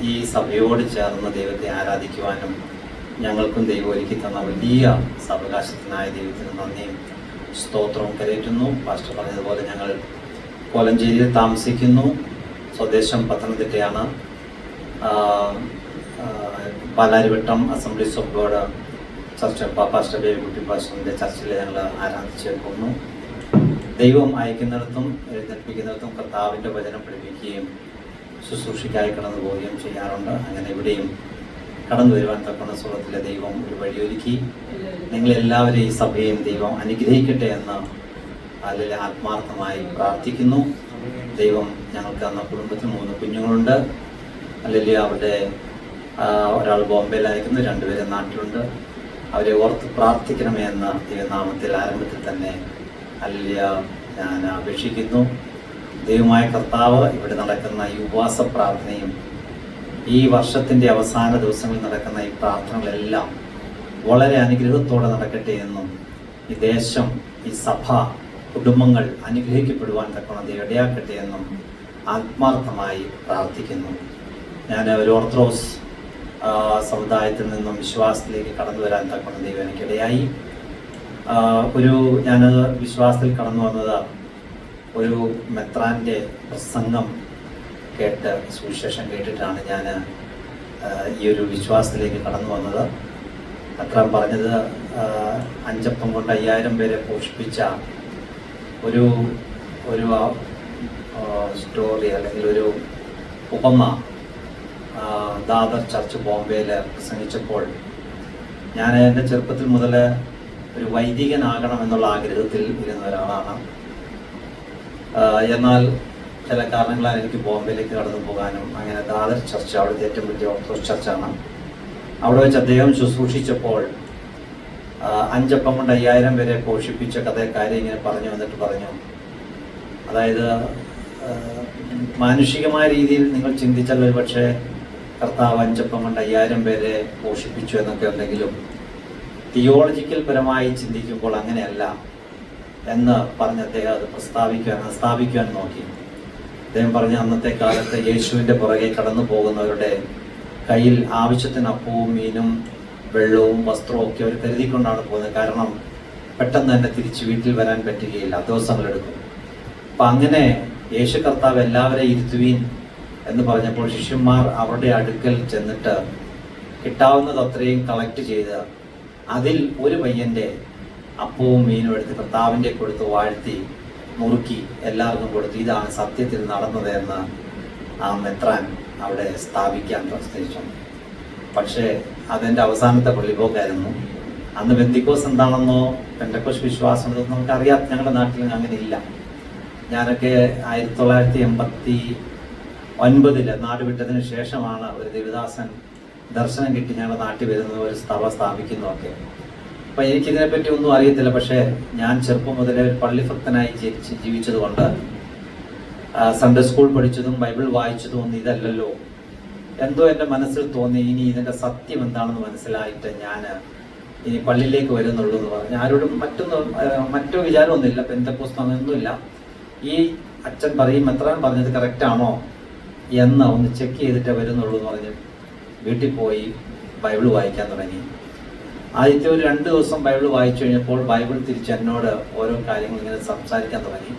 ഈ സഭയോട് ചേർന്ന് ദൈവത്തെ ആരാധിക്കുവാനും ഞങ്ങൾക്കും ദൈവം ഒരുക്കി തന്ന വലിയ സാവകാശത്തിനായ ദൈവത്തിന് നന്ദിയും സ്തോത്രവും കരയറ്റുന്നു. പാസ്റ്റർ പറഞ്ഞതുപോലെ ഞങ്ങൾ കോലഞ്ചേരിയിൽ താമസിക്കുന്നു. സ്വദേശം പത്തനംതിട്ടയാണ്. Palarivattom Assemblies of God church pastor Babykutty പാസ്റ്ററിൻ്റെ ചർച്ചിൽ ഞങ്ങൾ ആരാധിച്ച് പോകുന്നു. ദൈവം അയക്കുന്നിടത്തും എഴുന്നേൽപ്പിക്കുന്നിടത്തും കർത്താവിൻ്റെ വചനം പഠിപ്പിക്കുകയും ശുശ്രൂഷയ്ക്കായി കടന്നു പോവുകയും ചെയ്യാറുണ്ട്. അങ്ങനെ ഇവിടെയും കടന്നു വരുവാൻ തക്കുന്ന സുഖത്തിലെ ദൈവം ഒരു വഴിയൊരുക്കി. നിങ്ങളെല്ലാവരെയും ഈ സഭയും ദൈവം അനുഗ്രഹിക്കട്ടെ എന്ന് അതിൽ ആത്മാർത്ഥമായി പ്രാർത്ഥിക്കുന്നു. ദൈവം ഞങ്ങൾക്ക് തന്ന കുടുംബത്തിൽ 3 കുഞ്ഞുങ്ങളുണ്ട്. അല്ലെങ്കിൽ അവരുടെ ഒരാൾ ബോംബെയിലായിരിക്കുന്നു, 2 പേര് നാട്ടിലുണ്ട്. അവരെ ഓർത്ത് പ്രാർത്ഥിക്കണമേ എന്ന ദൈവനാമത്തിൽ ആരംഭത്തിൽ തന്നെ അല്ലെങ്കിൽ ഞാൻ അപേക്ഷിക്കുന്നു. ദൈവമായ കർത്താവ് ഇവിടെ നടക്കുന്ന ഈ ഉപവാസ പ്രാർത്ഥനയും ഈ വർഷത്തിൻ്റെ അവസാന ദിവസങ്ങളിൽ നടക്കുന്ന ഈ പ്രാർത്ഥനകളെല്ലാം വളരെ അനുഗ്രഹത്തോടെ നടക്കട്ടെ എന്നും ഈ ദേശം, ഈ സഭ, കുടുംബങ്ങൾ അനുഗ്രഹിക്കപ്പെടുവാൻ തക്കണം ഇടയാക്കട്ടെ എന്നും ആത്മാർത്ഥമായി പ്രാർത്ഥിക്കുന്നു. ഞാൻ ഒരു ഓർത്തഡോക്സ് സമുദായത്തിൽ നിന്നും വിശ്വാസത്തിലേക്ക് കടന്നു വരാൻ തക്കണം ദൈവം എനിക്കിടയായി. ഞാൻ വിശ്വാസത്തിൽ കടന്നു വന്നത് ഒരു മെത്രാൻ്റെ പ്രസംഗം കേട്ട്, സുവിശേഷം കേട്ടിട്ടാണ് ഞാൻ ഈ ഒരു വിശ്വാസത്തിലേക്ക് കടന്നു വന്നത്. മെത്രാൻ പറഞ്ഞത് 5 അപ്പം കൊണ്ട് 5000 പേരെ പോഷിപ്പിച്ച ഒരു സ്റ്റോറി അല്ലെങ്കിൽ ഒരു ഉപമ ദാദർ ചർച്ച് ബോംബെയിൽ പ്രസംഗിച്ചപ്പോൾ ഞാൻ എൻ്റെ ചെറുപ്പത്തിൽ മുതൽ ഒരു വൈദികനാകണം എന്നുള്ള ആഗ്രഹത്തിൽ ഇരുന്ന ഒരാളാണ്. എന്നാൽ ചില കാരണങ്ങളാൽ എനിക്ക് ബോംബെയിലേക്ക് കടന്നു പോകാനും അങ്ങനെ ദാദർ ചർച്ച് അവിടുത്തെ ഏറ്റവും വലിയ ഓർത്തഡോക്സ് ചർച്ചാണ്. അവിടെ വെച്ച് അദ്ദേഹം ശുശ്രൂഷിച്ചപ്പോൾ 5 അപ്പം കൊണ്ട് 5000 പേരെ പോഷിപ്പിച്ച കാര്യം ഇങ്ങനെ പറഞ്ഞു വന്നിട്ട് പറഞ്ഞു, അതായത് മാനുഷികമായ രീതിയിൽ നിങ്ങൾ ചിന്തിച്ചാൽ ഒരു പക്ഷേ കർത്താവ് 5 അപ്പം കൊണ്ട് 5000 പേരെ പോഷിപ്പിച്ചു എന്നൊക്കെ ഉണ്ടെങ്കിലും തിയോളജിക്കൽ പരമായി ചിന്തിക്കുമ്പോൾ അങ്ങനെയല്ല എന്ന് പറഞ്ഞ് അദ്ദേഹം അത് സ്ഥാപിക്കുവാൻ നോക്കി. അദ്ദേഹം പറഞ്ഞ അന്നത്തെ കാലത്ത് യേശുവിൻ്റെ പുറകെ കടന്നു പോകുന്നവരുടെ കയ്യിൽ ആവശ്യത്തിന് അപ്പവും മീനും വെള്ളവും വസ്ത്രവും ഒക്കെ അവർ കരുതിക്കൊണ്ടാണ് പോകുന്നത്. കാരണം പെട്ടെന്ന് തന്നെ തിരിച്ച് വീട്ടിൽ വരാൻ പറ്റുകയില്ല, ദിവസങ്ങളെടുക്കും. അപ്പം അങ്ങനെ യേശു കർത്താവ് എല്ലാവരെയും ഇരുത്തുവീൻ എന്ന് പറഞ്ഞപ്പോൾ ശിഷ്യന്മാർ അവരുടെ അടുക്കൽ ചെന്നിട്ട് കിട്ടാവുന്നത് അത്രയും കളക്ട് ചെയ്ത് അതിൽ ഒരു പയ്യൻ്റെ അപ്പവും മീനും എടുത്ത് കർത്താവിൻ്റെ കൊടുത്ത് വാഴ്ത്തി മുറുക്കി എല്ലാവർക്കും കൊടുത്തു. ഇതാണ് സത്യത്തിൽ നടന്നത് എന്ന് ആ മെത്രാൻ അവിടെ സ്ഥാപിക്കാൻ പ്രവർത്തിച്ചു. പക്ഷേ അതെൻ്റെ അവസാനത്തെ പള്ളിപ്പോക്കായിരുന്നു. അന്ന് പെന്തിക്കോസ് എന്താണെന്നോ പെന്തക്കോസ് വിശ്വാസം ഉണ്ടെന്നോ നമുക്കറിയാം. ഞങ്ങളുടെ നാട്ടിൽ അങ്ങനെ ഇല്ല. ഞാനൊക്കെ 1989 നാട് വിട്ടതിന് ശേഷമാണ് ഒരു ദേവദാസൻ ദർശനം കിട്ടി ഞങ്ങളുടെ നാട്ടിൽ വരുന്നത്, ഒരു സഭ സ്ഥാപിക്കുന്നതൊക്കെ. അപ്പം എനിക്കിതിനെപ്പറ്റി ഒന്നും അറിയത്തില്ല. പക്ഷേ ഞാൻ ചെറുപ്പം മുതലേ ഒരു പള്ളിഭക്തനായി ജീവിച്ചതുകൊണ്ട് സൺഡേ സ്കൂൾ പഠിച്ചതും ബൈബിൾ വായിച്ചതും ഒന്നും ഇതല്ലല്ലോ. എന്തോ എൻ്റെ മനസ്സിൽ തോന്നി, ഇനി ഇതിൻ്റെ സത്യം എന്താണെന്ന് മനസ്സിലായിട്ട് ഞാൻ ഇനി പള്ളിയിലേക്ക് വരുന്നുള്ളൂ എന്ന് പറഞ്ഞു. ആരോടും മറ്റോ വിചാരമൊന്നുമില്ല, പെന്തക്കോസ്തൊന്നുമില്ല. ഈ അച്ഛൻ പറയും മെത്രാൻ പറഞ്ഞത് കറക്റ്റാണോ എന്ന് ഒന്ന് ചെക്ക് ചെയ്തിട്ടേ വരുന്നുള്ളൂ എന്ന് പറഞ്ഞ് വീട്ടിൽ പോയി ബൈബിൾ വായിക്കാൻ തുടങ്ങി. ആദ്യത്തെ ഒരു 2 ദിവസം ബൈബിൾ വായിച്ചു കഴിഞ്ഞപ്പോൾ ബൈബിൾ തിരിച്ച് എന്നോട് ഓരോ കാര്യങ്ങൾ ഇങ്ങനെ സംസാരിക്കാൻ തുടങ്ങി.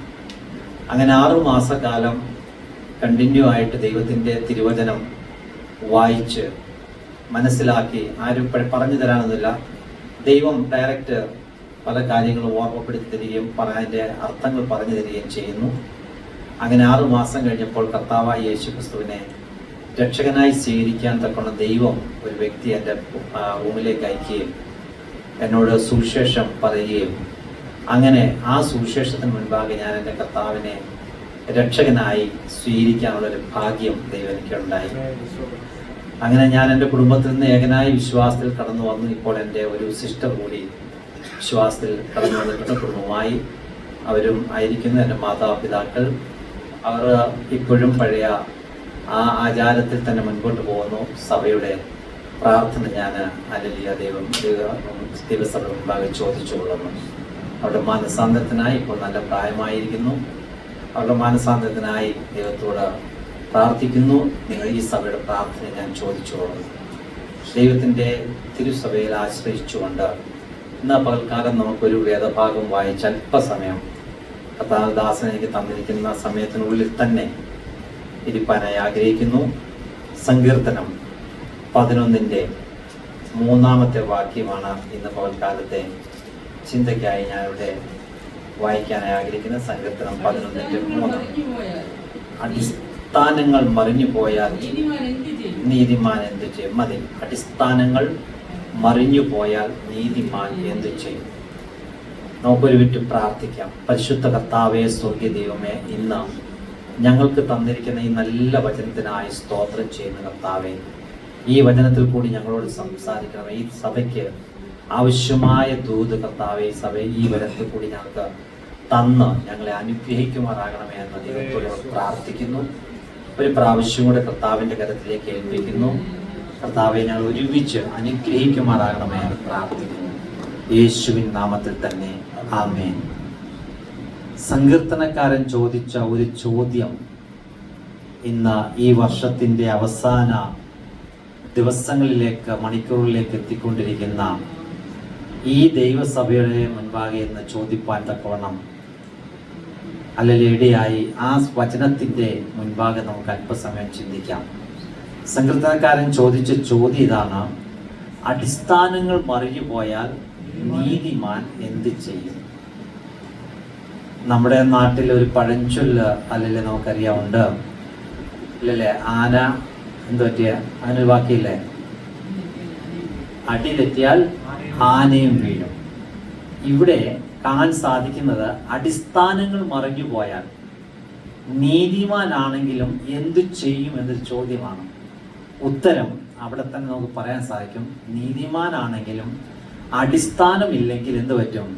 അങ്ങനെ 6 മാസക്കാലം കണ്ടിന്യൂ ആയിട്ട് ദൈവത്തിൻ്റെ തിരുവചനം വായിച്ച് മനസ്സിലാക്കി. ആരും പറഞ്ഞു തരാനൊന്നുമില്ല, ദൈവം ഡയറക്റ്റ് പല കാര്യങ്ങളും ഓർമ്മപ്പെടുത്തി തരികയും അതിൻ്റെ അർത്ഥങ്ങൾ പറഞ്ഞു തരികയും ചെയ്യുന്നു. അങ്ങനെ 6 മാസം കഴിഞ്ഞപ്പോൾ കർത്താവായ യേശു ക്രിസ്തുവിനെ രക്ഷകനായി സ്വീകരിക്കാൻ തക്കണ ദൈവം ഒരു വ്യക്തി എൻ്റെ റൂമിലേക്ക് അയക്കുകയും എന്നോട് സുവിശേഷം പറയുകയും അങ്ങനെ ആ സുവിശേഷത്തിന് മുൻപാകെ ഞാൻ എൻ്റെ കർത്താവിനെ രക്ഷകനായി സ്വീകരിക്കാനുള്ളൊരു ഭാഗ്യം ദൈവം എനിക്കുണ്ടായി. അങ്ങനെ ഞാൻ എൻ്റെ കുടുംബത്തിൽ നിന്ന് ഏകനായ വിശ്വാസത്തിൽ കടന്നു വന്നു. ഇപ്പോൾ എൻ്റെ ഒരു സിസ്റ്റർ കൂടി വിശ്വാസത്തിൽ കടന്നു വന്നിട്ടുണ്ട്. കുടുംബമായി അവരും ആയിരിക്കുന്നു എൻ്റെ മാതാപിതാക്കൾ. അവർ ഇപ്പോഴും പഴയ ആ ആചാരത്തിൽ തന്നെ മുൻപോട്ട് പോകുന്നു. സഭയുടെ പ്രാർത്ഥന ഞാൻ അലലിയ ദിവസം മുൻപാകെ ചോദിച്ചു കൊള്ളുന്നു. അവരുടെ മാനസാന്തരത്തിനായി ഇപ്പോൾ നല്ല പ്രായമായിരിക്കുന്നു. അവരുടെ മാനസാന്തരത്തിനായി ദൈവത്തോട് പ്രാർത്ഥിക്കുന്നു. നിങ്ങൾ ഈ സഭയുടെ പ്രാർത്ഥന ഞാൻ ചോദിച്ചുകൊള്ളുന്നു. ദൈവത്തിൻ്റെ തിരുസഭയിൽ ആശ്രയിച്ചുകൊണ്ട് ഇന്ന് പകൽക്കാലം നമുക്കൊരു വേദഭാഗം വായിച്ച് അല്പസമയം കർത്താദാസൻ എനിക്ക് തന്നിരിക്കുന്ന സമയത്തിനുള്ളിൽ തന്നെ ഇരിപ്പാനായി ആഗ്രഹിക്കുന്നു. സങ്കീർത്തനം 11-ന്റെ 3 വാക്യമാണ് ഇന്ന് പകൽക്കാലത്തെ ചിന്തയ്ക്കായി ഞാനിവിടെ വായിക്കാനായി ആഗ്രഹിക്കുന്ന സങ്കീർത്തനം 11-3. അടിസ്ഥാനങ്ങൾ മറിഞ്ഞു പോയാൽ നീതിമാൻ എന്തു ചെയ്യും? മതി. അടിസ്ഥാനങ്ങൾ മറിഞ്ഞു പോയാൽ നീതിമാൻ എന്തു ചെയ്യും? നമുക്കൊരു വിട്ട് പ്രാർത്ഥിക്കാം. പരിശുദ്ധ കർത്താവേ, സ്വർഗീയ ദൈവമേ, ഇന്ന് ഞങ്ങൾക്ക് തന്നിരിക്കുന്ന ഈ നല്ല വചനത്തിനായി സ്തോത്രം ചെയ്യുന്ന കർത്താവേ, ഈ വചനത്തിൽ കൂടി ഞങ്ങളോട് സംസാരിക്കണം. ഈ സഭയ്ക്ക് ആവശ്യമായ ദൂത് കർത്താവേ, ഈ വചനത്തിൽ കൂടി ഞങ്ങൾക്ക് തന്ന് ഞങ്ങളെ അനുഗ്രഹിക്കുമാറാകണമേ എന്ന് ദൈവത്തോട് പ്രാർത്ഥിക്കുന്നു. ഒരു പ്രാവശ്യം കൂടെ കർത്താവിൻ്റെ കരത്തിലേക്ക് ഏൽപ്പിക്കുന്നു. കർത്താവെ, ഞങ്ങൾ ഒരുമിച്ച് അനുഗ്രഹിക്കുമാറാകണമേ എന്ന് പ്രാർത്ഥിക്കുന്നു. യേശുവിൻ നാമത്തിൽ തന്നെ ആമേൻ. സങ്കീർത്തനക്കാരൻ ചോദിച്ച ഒരു ചോദ്യം ഇന്ന് ഈ വർഷത്തിൻ്റെ അവസാന ദിവസങ്ങളിലേക്ക്, മണിക്കൂറുകളിലേക്ക് എത്തിക്കൊണ്ടിരിക്കുന്ന ഈ ദൈവസഭയുടെ മുൻപാകെ ഇന്ന് ചോദിപ്പാൻ തക്കവണ്ണം ഇടയായി ആ വചനത്തിൻ്റെ മുൻപാകെ നമുക്ക് അല്പസമയം ചിന്തിക്കാം. സങ്കീർത്തനക്കാരൻ ചോദിച്ച ചോദ്യം ഇതാണ്: അടിസ്ഥാനങ്ങൾ മറിഞ്ഞു പോയാൽ നീതിമാൻ എന്ത് ചെയ്യും? നമ്മുടെ നാട്ടിൽ ഒരു പഴഞ്ചൊല്ല് നമുക്കറിയാവുണ്ട്, അല്ലല്ലേ? ആന എന്ത് പറ്റിയ അതിനൊരു വാക്കിയില്ലേ? അടി തെറ്റിയാൽ ആനയും വീഴും. ഇവിടെ കാണാൻ സാധിക്കുന്നത് അടിസ്ഥാനങ്ങൾ മറിഞ്ഞു പോയാൽ നീതിമാനാണെങ്കിലും എന്തു ചെയ്യും എന്നൊരു ചോദ്യമാണ്. ഉത്തരം അവിടെ തന്നെ നമുക്ക് പറയാൻ സാധിക്കും. നീതിമാനാണെങ്കിലും അടിസ്ഥാനമില്ലെങ്കിൽ എന്ത് പറ്റും?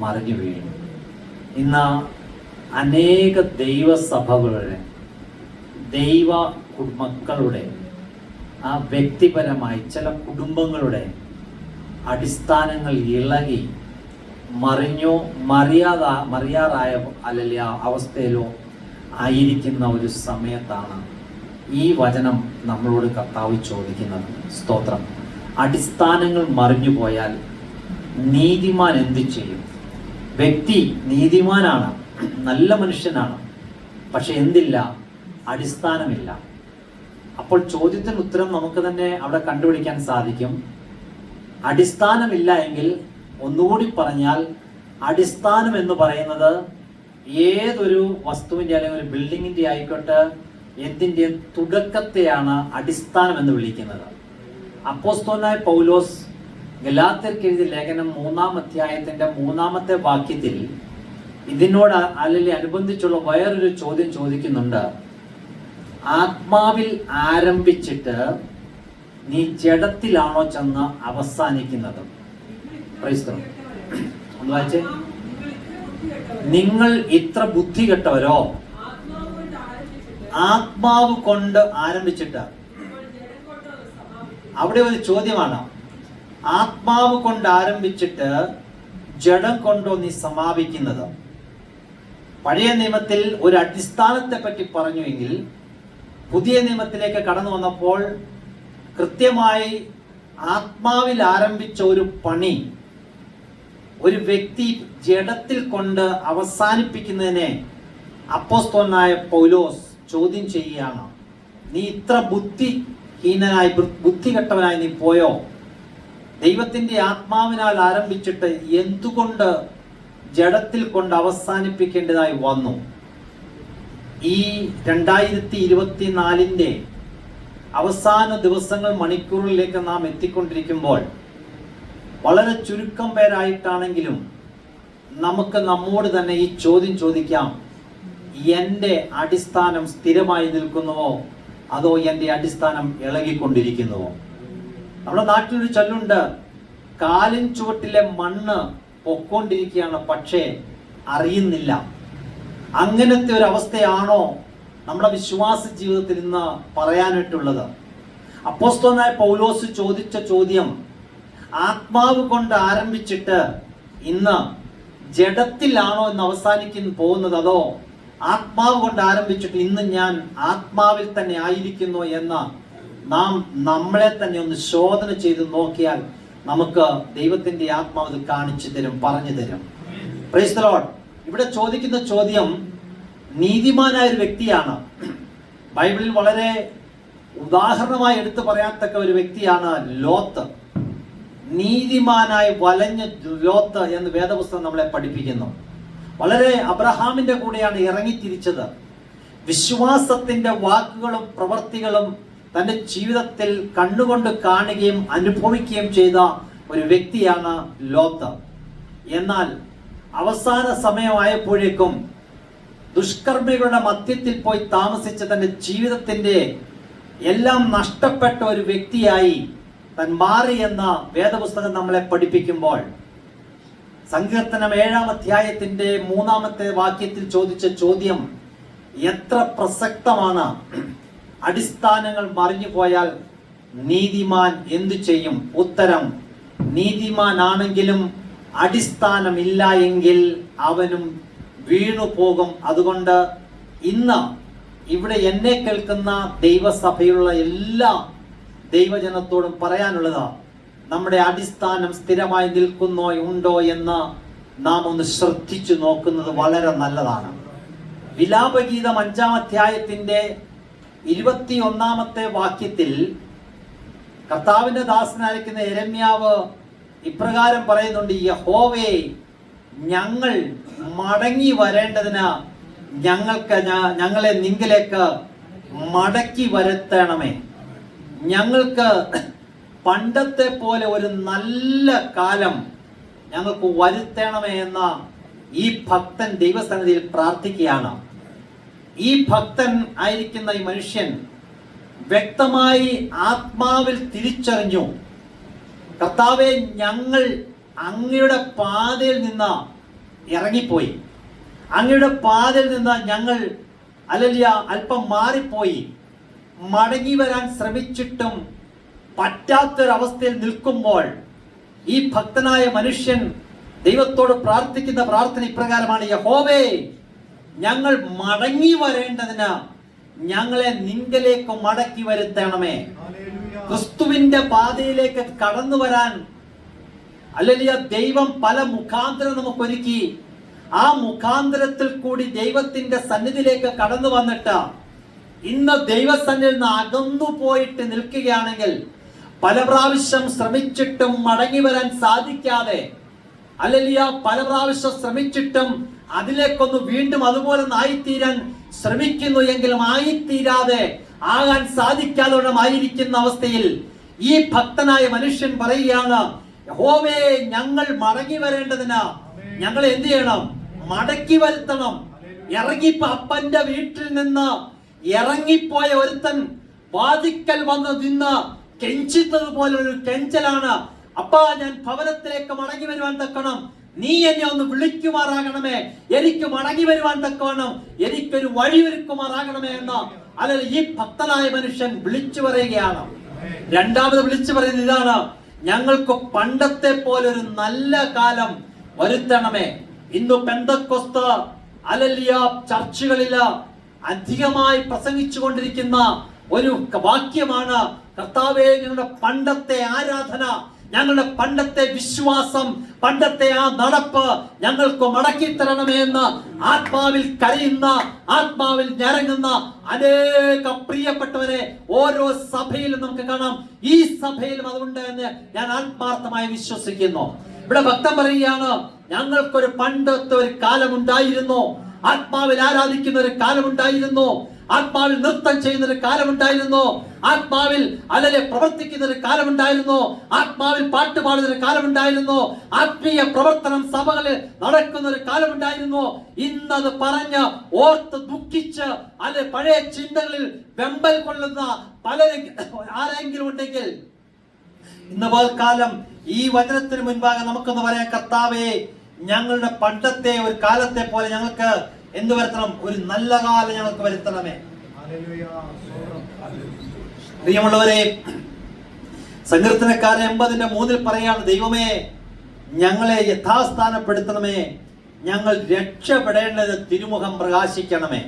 മറിഞ്ഞു വീഴും. ഇന്ന് അനേക ദൈവസഭകളുടെ, ദൈവ മക്കളുടെ, ആ വ്യക്തിപരമായി ചില കുടുംബങ്ങളുടെ അടിസ്ഥാനങ്ങൾ ഇളകി മറിയാറായ അല്ലെങ്കിൽ ആ അവസ്ഥയിലോ ആയിരിക്കുന്ന ഒരു സമയത്താണ് ഈ വചനം നമ്മളോട് കർത്താവ് ചോദിക്കുന്നത്. സ്തോത്രം. അടിസ്ഥാനങ്ങൾ മറിഞ്ഞു പോയാൽ നീതിമാൻ എന്ത് ചെയ്യും? വ്യക്തി നീതിമാനാണ്, നല്ല മനുഷ്യനാണ്, പക്ഷെ എന്തില്ല? അടിസ്ഥാനമില്ല. അപ്പോൾ ചോദ്യത്തിന് ഉത്തരം നമുക്ക് തന്നെ അവിടെ കണ്ടുപിടിക്കാൻ സാധിക്കും. അടിസ്ഥാനമില്ല എങ്കിൽ, ഒന്നുകൂടി പറഞ്ഞാൽ, അടിസ്ഥാനം എന്ന് പറയുന്നത് ഏതൊരു വസ്തുവിൻ്റെ അല്ലെങ്കിൽ ഒരു ബിൽഡിങ്ങിൻ്റെ ആയിക്കോട്ടെ, എന്തിൻ്റെ തുടക്കത്തെയാണ് അടിസ്ഥാനം എന്ന് വിളിക്കുന്നത്. അപ്പോസ്തലനായ പൗലോസ് ഗലാത്യർക്ക് എഴുതിയ ലേഖനം 3-ാം 3 വാക്യത്തിൽ ഇതിനോട് അനുബന്ധിച്ചുള്ള വേറൊരു ചോദ്യം ചോദിക്കുന്നുണ്ട്. ആത്മാവിൽ ആരംഭിച്ചിട്ട് നീ ജഡത്തിലാണോ ചെന്ന് അവസാനിക്കുന്നത്? ഒന്ന് വായിച്ചേ. നിങ്ങൾ ഇത്ര ബുദ്ധി കെട്ടവരോ? ആത്മാവ് കൊണ്ട് ആരംഭിച്ചിട്ട്. അവിടെ ഒരു ചോദ്യമാണ്. ആത്മാവ് കൊണ്ട് ആരംഭിച്ചിട്ട് ജഡം കൊണ്ടോ നീ സമാപിക്കുന്നത്? പഴയ നിയമത്തിൽ ഒരു അടിസ്ഥാനത്തെ പറ്റി പറഞ്ഞുവെങ്കിൽ പുതിയ നിയമത്തിലേക്ക് കടന്നു വന്നപ്പോൾ കൃത്യമായി ആത്മാവിൽ ആരംഭിച്ച ഒരു പണി ഒരു വ്യക്തി ജഡത്തിൽ കൊണ്ട് അവസാനിപ്പിക്കുന്നതിനെ അപ്പോസ്തലനായ പൗലോസ് ചോദ്യം ചെയ്യുകയാണ്. നീ ഇത്ര ബുദ്ധികെട്ടവനായി നീ പോയോ? ദൈവത്തിന്റെ ആത്മാവിനാൽ ആരംഭിച്ചിട്ട് എന്തുകൊണ്ട് ജഡത്തിൽ കൊണ്ട് അവസാനിപ്പിക്കേണ്ടതായി വന്നു? ഈ 2024 അവസാന ദിവസങ്ങൾ, മണിക്കൂറിലേക്ക് നാം എത്തിക്കൊണ്ടിരിക്കുമ്പോൾ വളരെ ചുരുക്കം പേരായിട്ടാണെങ്കിലും നമുക്ക് നമ്മോട് തന്നെ ഈ ചോദ്യം ചോദിക്കാം: എൻ്റെ അടിസ്ഥാനം സ്ഥിരമായി നിൽക്കുന്നുവോ അതോ എൻ്റെ അടിസ്ഥാനം ഇളകിക്കൊണ്ടിരിക്കുന്നുവോ? നമ്മുടെ നാട്ടിലൊരു ചൊല്ലുണ്ട്, കാലിൻ ചുവട്ടിലെ മണ്ണ് പൊക്കോണ്ടിരിക്കുകയാണ് പക്ഷേ അറിയുന്നില്ല. അങ്ങനത്തെ ഒരു അവസ്ഥയാണോ നമ്മുടെ വിശ്വാസ ജീവിതത്തിൽ ഇന്ന് പറയാനായിട്ടുള്ളത്? അപ്പോസ്തലനായ പൗലോസ് ചോദിച്ച ചോദ്യം ആത്മാവ് കൊണ്ട് ആരംഭിച്ചിട്ട് ഇന്ന് ജഡത്തിലാണോ എന്ന് അവസാനിക്കാൻ പോകുന്നത്, അതോ ആത്മാവ് കൊണ്ട് ആരംഭിച്ചിട്ട് ഇന്ന് ഞാൻ ആത്മാവിൽ തന്നെ ആയിരിക്കുന്നു എന്ന് നാം നമ്മളെ തന്നെ ഒന്ന് ശോധന ചെയ്ത് നോക്കിയാൽ നമുക്ക് ദൈവത്തിന്റെ ആത്മാവ് കാണിച്ചു തരും, പറഞ്ഞു തരും. Praise the Lord. ഇവിടെ ചോദിക്കുന്ന ചോദ്യം നീതിമാനായ ഒരു വ്യക്തിയാണ്. ബൈബിളിൽ വളരെ ഉദാഹരണമായി എടുത്തു പറയാത്തക്ക ഒരു വ്യക്തിയാണ് ലോത്ത്. നീതിമാനായി വലഞ്ഞ ലോത്ത് എന്ന് വേദപുസ്തകം നമ്മളെ പഠിപ്പിക്കുന്നു. വളരെ അബ്രഹാമിന്റെ കൂടെയാണ് ഇറങ്ങിത്തിരിച്ചത്. വിശ്വാസത്തിന്റെ വാക്കുകളും പ്രവൃത്തികളും തന്റെ ജീവിതത്തിൽ കണ്ണുകൊണ്ട് കാണുകയും അനുഭവിക്കുകയും ചെയ്ത ഒരു വ്യക്തിയാണ് ലോത്ത്. എന്നാൽ അവസാന സമയമായപ്പോഴേക്കും ദുഷ്കർമ്മികളുടെ മധ്യത്തിൽ പോയി താമസിച്ച് തന്റെ ജീവിതത്തിന്റെ എല്ലാം നഷ്ടപ്പെട്ട ഒരു വ്യക്തിയായി താൻ മാറി എന്ന വേദപുസ്തകം നമ്മളെ പഠിപ്പിക്കുമ്പോൾ, സങ്കീർത്തനം 7-ാം അധ്യായത്തിന്റെ 3-ാമത്തെ വാക്യത്തിൽ ചോദിച്ച ചോദ്യം എത്ര പ്രസക്തമാണ്. അടിസ്ഥാനങ്ങൾ മറിഞ്ഞു പോയാൽ നീതിമാൻ എന്തു ചെയ്യും? ഉത്തരം, നീതിമാനാണെങ്കിലും അടിസ്ഥാനമില്ല എങ്കിൽ അവനും വീണു പോകും. അതുകൊണ്ട് ഇന്ന് ഇവിടെ എന്നെ കേൾക്കുന്ന ദൈവസഭയിലുള്ള എല്ലാ ദൈവജനത്തോടും പറയാനുള്ളത്, നമ്മുടെ അടിസ്ഥാനം സ്ഥിരമായി നിൽക്കുന്നോ ഉണ്ടോ എന്ന് നാം ഒന്ന് ശ്രദ്ധിച്ചു നോക്കുന്നത് വളരെ നല്ലതാണ്. വിലാപഗീതം 5-ാം അധ്യായത്തിന്റെ 21-ാമത്തെ വാക്യത്തിൽ കർത്താവിന്റെ ദാസനായിരിക്കുന്ന യെരമ്യാവ് ഇപ്രകാരം പറയുന്നുണ്ട്: യഹോവേ, ഞങ്ങൾ മടങ്ങി വരേണ്ടതിന് ഞങ്ങളെ നിങ്കലേക്ക് മടക്കി വരുത്തണമേ. ഞങ്ങൾക്ക് പണ്ടത്തെ പോലെ ഒരു നല്ല കാലം ഞങ്ങൾക്ക് വരുത്തണമേ എന്ന ഈ ഭക്തൻ ദൈവസന്നിധിയിൽ പ്രാർത്ഥിക്കുകയാണ്. ഈ ഭക്തൻ ആയിരിക്കുന്ന ഈ മനുഷ്യൻ വ്യക്തമായി ആത്മാവിൽ തിരിച്ചറിഞ്ഞു, കർത്താവേ, ഞങ്ങൾ അങ്ങയുടെ പാതയിൽ നിന്ന് ഇറങ്ങിപ്പോയി, അങ്ങയുടെ പാതയിൽ നിന്ന് ഞങ്ങൾ അല്പം മാറിപ്പോയി, മടങ്ങി വരാൻ ശ്രമിച്ചിട്ടും പറ്റാത്തൊരവസ്ഥയിൽ നിൽക്കുമ്പോൾ ഈ ഭക്തനായ മനുഷ്യൻ ദൈവത്തോട് പ്രാർത്ഥിക്കുന്ന പ്രാർത്ഥന ഇപ്രകാരമാണ്: യഹോവേ, ഞങ്ങൾ മടങ്ങി വരേണ്ടതിന് ഞങ്ങളെ നിങ്കലേക്ക് മടക്കി വരുത്തണമേ. ക്രിസ്തുവിന്റെ പാതയിലേക്ക് കടന്നു വരാൻ ദൈവം പല മുഖാന്തരം നമുക്കൊരുക്കി. ആ മുഖാന്തരത്തിൽ കൂടി ദൈവത്തിന്റെ സന്നിധിയിലേക്ക് കടന്നു വന്നിട്ട് ഇന്ന് ദൈവസന്നിധിയിൽ നിന്ന് അകന്നു പോയിട്ട് നിൽക്കുകയാണെങ്കിൽ, പല പ്രാവശ്യം ശ്രമിച്ചിട്ടും മടങ്ങി വരാൻ സാധിക്കാതെ, പല പ്രാവശ്യം ശ്രമിച്ചിട്ടും അതിലേക്കൊന്ന് വീണ്ടും അതുപോലെ ആയിത്തീരാൻ ശ്രമിക്കുന്നു എങ്കിലും ആയിത്തീരാതെ ആകാൻ സാധിക്കാതെ ആയിരിക്കുന്ന അവസ്ഥയിൽ ഈ ഭക്തനായ മനുഷ്യൻ പറയുകയാണ്: യഹോവേ, ഞങ്ങൾ മടങ്ങി വരേണ്ടതിന് ഞങ്ങൾ എന്ത് ചെയ്യണം? മടക്കി വരുത്തണം. അപ്പന്റെ വീട്ടിൽ നിന്ന് ഇറങ്ങിപ്പോയ ഒരുത്തൻ വാതിക്കൽ വന്ന് നിന്ന് കെഞ്ചിത്തത് പോലൊരു കെഞ്ചലാണ്: അപ്പാ, ഞാൻ ഭവനത്തിലേക്ക് മടങ്ങി വരുവാൻ തക്കണം, നീ എന്നെ ഒന്ന് വിളിക്കുമാറാകണമേ, എനിക്ക് മടങ്ങി വരുവാൻ തക്കവണ്ണം എനിക്കൊരു വഴിയൊരുക്കുമാറാകണമേ എന്ന് ഈ ഭക്തനായ മനുഷ്യൻ വിളിച്ചു പറയുകയാണ്. രണ്ടാമത് വിളിച്ചു പറയുന്നത് ഇതാണ്: ഞങ്ങൾക്ക് പണ്ടത്തെ പോലെ ഒരു നല്ല കാലം വരുത്തണമേ. ഇന്ന് പെന്തക്കോസ്ത് ചർച്ചുകളില് അധികമായി പ്രസംഗിച്ചു കൊണ്ടിരിക്കുന്ന ഒരു വാക്യമാണ്: കർത്താവേ, ഞങ്ങളുടെ പണ്ടത്തെ ആരാധന, ഞങ്ങളുടെ പണ്ടത്തെ വിശ്വാസം, പണ്ടത്തെ ആ നടപ്പ് ഞങ്ങൾക്ക് മടക്കി തരണമേ എന്ന് ആത്മാവിൽ കരയുന്ന, ആത്മാവിൽ ഞരങ്ങുന്ന അനേക പ്രിയപ്പെട്ടവരെ ഓരോ സഭയിലും നമുക്ക് കാണാം. ഈ സഭയിലും അതുണ്ട് എന്ന് ഞാൻ ആത്മാർത്ഥമായി വിശ്വസിക്കുന്നു. ഇവിടെ ഭക്തൻ പറയുകയാണ്: ഞങ്ങൾക്കൊരു പണ്ടത്തെ ഒരു കാലമുണ്ടായിരുന്നു, ആത്മാവിൽ ആരാധിക്കുന്ന ഒരു കാലമുണ്ടായിരുന്നു, ആത്മാവിൽ നൃത്തം ചെയ്യുന്ന ഒരു കാലമുണ്ടായിരുന്നു, ആത്മാവിൽ പ്രവർത്തിക്കുന്ന ഒരു കാലമുണ്ടായിരുന്നു, ആത്മാവിൽ പാട്ട് പാടുന്ന ഒരു കാലമുണ്ടായിരുന്നു, ആത്മീയ പ്രവർത്തനം സഭകളിൽ നടക്കുന്ന ഒരു കാലമുണ്ടായിരുന്നു. ഇന്നത് പറഞ്ഞ് ഓർത്ത് ദുഃഖിച്ച് പഴയ ചിന്തകളിൽ വെമ്പൽ കൊള്ളുന്ന ആരെങ്കിലും ഉണ്ടെങ്കിൽ ഇന്ന് പകൽക്കാലം ഈ വചനത്തിന് മുൻപാകെ നമുക്കൊന്ന് പറയാം: കർത്താവേ, ഞങ്ങളുടെ പണ്ടത്തെ ഒരു കാലത്തെ പോലെ ഞങ്ങൾക്ക് എന്ത് വരുത്തണം? ഒരു നല്ല കാലം ഞങ്ങൾക്ക് വരുത്തണമേ. പ്രിയമുള്ളവരെ, സങ്കീർത്തനക്കാരൻ 80-3 പറയാണ്: ദൈവമേ, ഞങ്ങളെ യഥാസ്ഥാനപ്പെടുത്തണമേ, ഞങ്ങൾ രക്ഷപ്പെടേണ്ടത് തിരുമുഖം പ്രകാശിക്കണമേ.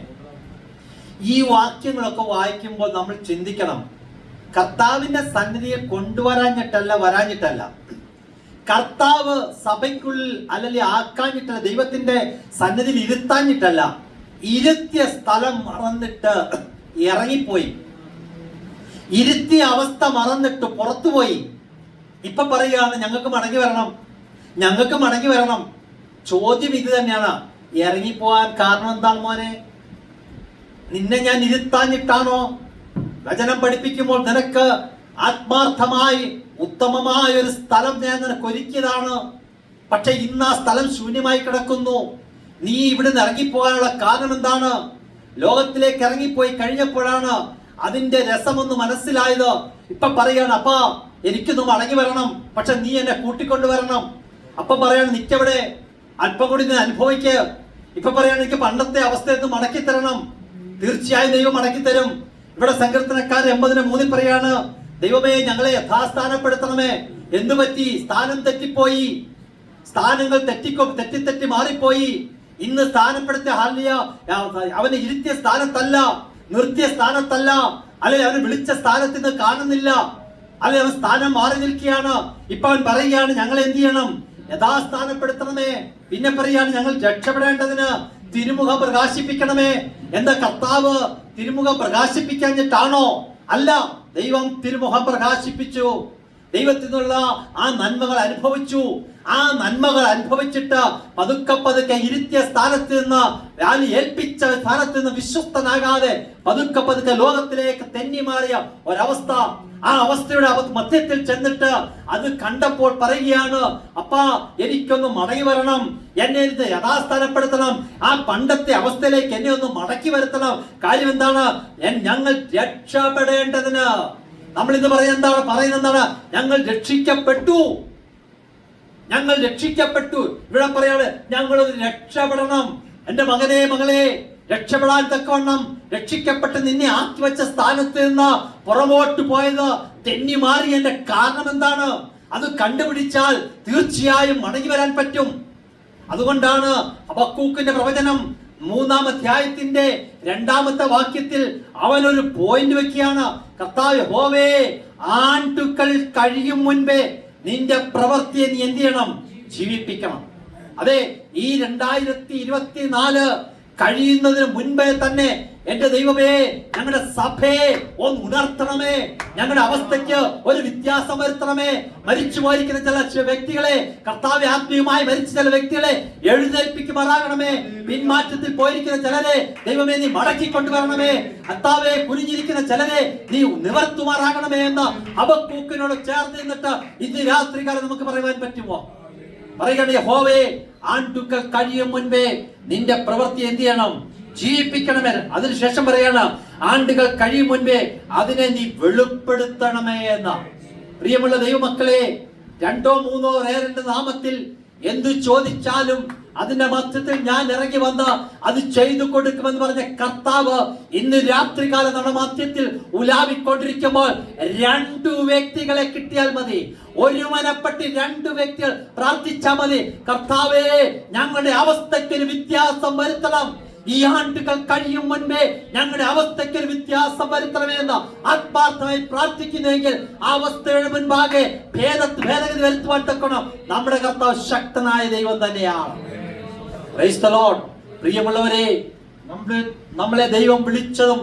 ഈ വാക്യങ്ങളൊക്കെ വായിക്കുമ്പോൾ നമ്മൾ ചിന്തിക്കണം, കർത്താവിന്റെ സന്നിധിയെ വരാഞ്ഞിട്ടല്ല, കർത്താവ് സഭയ്ക്കുള്ളിൽ അല്ലെങ്കിൽ ആക്കാഞ്ഞിട്ടല്ല, ദൈവത്തിന്റെ സന്നിധിയിൽ ഇരുത്താഞ്ഞിട്ടല്ല, ഇരുത്തിയ സ്ഥലം മറന്നിട്ട് ഇറങ്ങിപ്പോയി, ഇരുത്തിയ അവസ്ഥ മറന്നിട്ട് പുറത്തുപോയി. ഇപ്പൊ പറയുകയാണ് ഞങ്ങൾക്ക് മടങ്ങി വരണം. ചോദ്യം ഇത് തന്നെയാണ്, ഇറങ്ങിപ്പോവാൻ കാരണം എന്താണ് മോനെ? നിന്നെ ഞാൻ ഇരുത്താഞ്ഞിട്ടാണോ? വചനം പഠിപ്പിക്കുമ്പോൾ നിനക്ക് ആത്മാർത്ഥമായി ഉത്തമമായ ഒരു സ്ഥലം ഞാൻ നിനക്ക് ഒരുക്കിയതാണ്. പക്ഷെ ഇന്ന് ആ സ്ഥലം ശൂന്യമായി കിടക്കുന്നു. നീ ഇവിടുന്ന് ഇറങ്ങിപ്പോകാനുള്ള കാരണം എന്താണ്? ലോകത്തിലേക്ക് ഇറങ്ങിപ്പോയി കഴിഞ്ഞപ്പോഴാണ് അതിന്റെ രസമൊന്ന് മനസ്സിലായത്. ഇപ്പൊ പറയാണ്, അപ്പാ എനിക്കൊന്ന് മടങ്ങി വരണം, പക്ഷെ നീ എന്നെ കൂട്ടിക്കൊണ്ടുവരണം. അപ്പൊ പറയാണ്, നിക്കവിടെ, അല്പം കൂടി നീ അനുഭവിക്ക്. ഇപ്പൊ പറയാണ്, എനിക്ക് പണ്ടത്തെ അവസ്ഥയിൽ മടക്കി തരണം. തീർച്ചയായും ദൈവം മടക്കി തരും. ഇവിടെ സങ്കീർത്തനക്കാരൻ 80:3 പറയാണ്, ദൈവമേ ഞങ്ങളെ യഥാസ്ഥാനപ്പെടുത്തണമേ. എന്തു പറ്റി? സ്ഥാനം തെറ്റിപ്പോയി, സ്ഥാനങ്ങൾ തെറ്റി മാറിപ്പോയി. ഇന്ന് സ്ഥാനപ്പെടുത്തിയ അവനെ ഇരുത്തിയ സ്ഥാനത്തല്ല, നിർത്തിയ സ്ഥാനത്തല്ല, അല്ലെ അവനെ വിളിച്ച സ്ഥാനത്ത് നിന്ന് കാണുന്നില്ല, അല്ലെ അവൻ സ്ഥാനം മാറി നിൽക്കുകയാണ്. ഇപ്പൊ അവൻ പറയുകയാണ്, ഞങ്ങൾ എന്ത് ചെയ്യണം? യഥാസ്ഥാനപ്പെടുത്തണമേ. പിന്നെ പറയാണ്, ഞങ്ങൾ രക്ഷപ്പെടേണ്ടതിന് തിരുമുഖം പ്രകാശിപ്പിക്കണമേ. എന്താ കർത്താവ് തിരുമുഖം പ്രകാശിപ്പിക്കാഞ്ഞിട്ടാണോ? അല്ല, ദൈവം തിരുമുഖം പ്രകാശിപ്പിച്ചു. ദൈവത്തിൽ നിന്നുള്ള ആ നന്മകൾ അനുഭവിച്ചു. ആ നന്മകൾ അനുഭവിച്ചിട്ട് പതുക്കെ ഇരുത്തിയ സ്ഥാനത്ത് നിന്ന്, ഏൽപ്പിച്ച സ്ഥാനത്ത് നിന്ന് വിശ്വസ്തനാകാതെ പതുക്കെ ലോകത്തിലേക്ക് തെന്നി മാറിയ ഒരവസ്ഥ. ആ അവസ്ഥയുടെ മധ്യത്തിൽ ചെന്നിട്ട് അത് കണ്ടപ്പോൾ പറയുകയാണ്, അപ്പാ എനിക്കൊന്ന് മടങ്ങി വരണം, എന്നെ യഥാസ്ഥാനപ്പെടുത്തണം, ആ പണ്ടത്തെ അവസ്ഥയിലേക്ക് എന്നെ ഒന്ന് മടക്കി വരുത്തണം. കാര്യം എന്താണ്? ഞങ്ങൾ രക്ഷപ്പെടേണ്ടതിന്. നമ്മൾ ഇന്ന് പറയുന്നത് എന്താണ്? ഞങ്ങൾ രക്ഷിക്കപ്പെട്ടു. ഇവിടെ പറയാണ്, ഞങ്ങളൊന്ന് രക്ഷപ്പെടണം. എന്റെ മകളെ രക്ഷപ്പെടാൻ തക്കവണ്ണം രക്ഷിക്കപ്പെട്ട് നിന്നെ ആക്കി വെച്ച സ്ഥാനത്ത് നിന്ന് പുറമോട്ട് പോയത്, തെന്നി മാറിയതിന്റെ കാരണം എന്താണ്? അത് കണ്ടുപിടിച്ചാൽ തീർച്ചയായും മടങ്ങി വരാൻ പറ്റും. അതുകൊണ്ടാണ് ഹബക്കൂക്കിന്റെ പ്രവചനം 3-ാം അധ്യായത്തിന്റെ 2-ാമത്തെ വാക്യത്തിൽ അവനൊരു പോയിന്റ് വെക്കുകയാണ്. കർത്താവ് യഹോവേ, ആണ്ടുകൾ കഴിയും മുൻപേ നിന്റെ പ്രവൃത്തിയെ നീ എന്ത് ചെയ്യണം? ജീവിപ്പിക്കണം. അതെ, ഈ 2024 കഴിയുന്നതിന് മുൻപേ തന്നെ എന്റെ ദൈവമേ, ഞങ്ങളുടെ സഭയെ ഒന്ന് ഉണർത്തണമേ. ഞങ്ങളുടെ അവസ്ഥയ്ക്ക് ഒരു വ്യത്യാസം വരുത്തണമേ. മരിച്ചു പോയിരിക്കുന്ന ചില വ്യക്തികളെ, കർത്താവ് ആത്മീയമായി മരിച്ച ചില വ്യക്തികളെ എഴുന്നേൽപ്പിക്കുമാറാകണമേ. പിന്മാറ്റത്തിൽ പോയിരിക്കുന്ന ചിലരെ ദൈവമേ നീ മടക്കി കൊണ്ടുവരണമേ. കർത്താവെ, കുനിഞ്ഞിരിക്കുന്ന ചിലരെ നീ നിവർത്തുമാറാകണമേ എന്ന് ഹബക്കൂക്കിനോട് ചേർന്ന് നിന്നിട്ട് ഇന്ന് രാത്രികാലം നമുക്ക് പറയുവാൻ പറ്റുമോ? പറയുകയാണ്, യഹോവേ, ആണ്ടുകൾ കഴിയും മുൻപേ നിന്റെ പ്രവൃത്തി എന്ത് ചെയ്യണം? ജീവിപ്പിക്കണമേ. അതിനുശേഷം പറയാണ്, ആണ്ടുകൾ കഴിയും മുൻപേ അതിനെ നീ വെളിപ്പെടുത്തണമേ എന്ന. പ്രിയമുള്ള ദൈവമക്കളെ, 2-3 പേരുടെ നാമത്തിൽ എന്തു ചോദിച്ചാലും അതിന്റെ മധ്യത്തിൽ ഞാൻ ഇറങ്ങി വന്ന് അത് ചെയ്തു കൊടുക്കുമെന്ന് പറഞ്ഞ കർത്താവ് ഇന്ന് രാത്രികാല നമ്മുടെ മധ്യത്തിൽ ഉലാവിക്കൊണ്ടിരിക്കുമ്പോൾ 2 വ്യക്തികളെ കിട്ടിയാൽ മതി. ഒരു മനപ്പെട്ട് 2 വ്യക്തികൾ പ്രാർത്ഥിച്ചാൽ മതി. കർത്താവേ, ഞങ്ങളുടെ അവസ്ഥയ്ക്ക് ഒരു വ്യത്യാസം വരുത്തണം. ഈ ആണ്ടുകൾ കഴിയും മുൻപേ ഞങ്ങളുടെ അവസ്ഥയ്ക്ക് ഒരു വ്യത്യാസം വരുത്തണമേ എന്ന് ആത്മാർത്ഥമായി പ്രാർത്ഥിക്കുന്നെങ്കിൽ ആ അവസ്ഥയുടെ മുൻപാകെ ഭേദഗതി വരുത്തുവാൻ തക്കണം നമ്മുടെ കർത്താവ് ശക്തനായ ദൈവം തന്നെയാണ്. Praise the Lord. പ്രിയമുള്ളവരെ, നമ്മളെ ദൈവം വിളിച്ചതും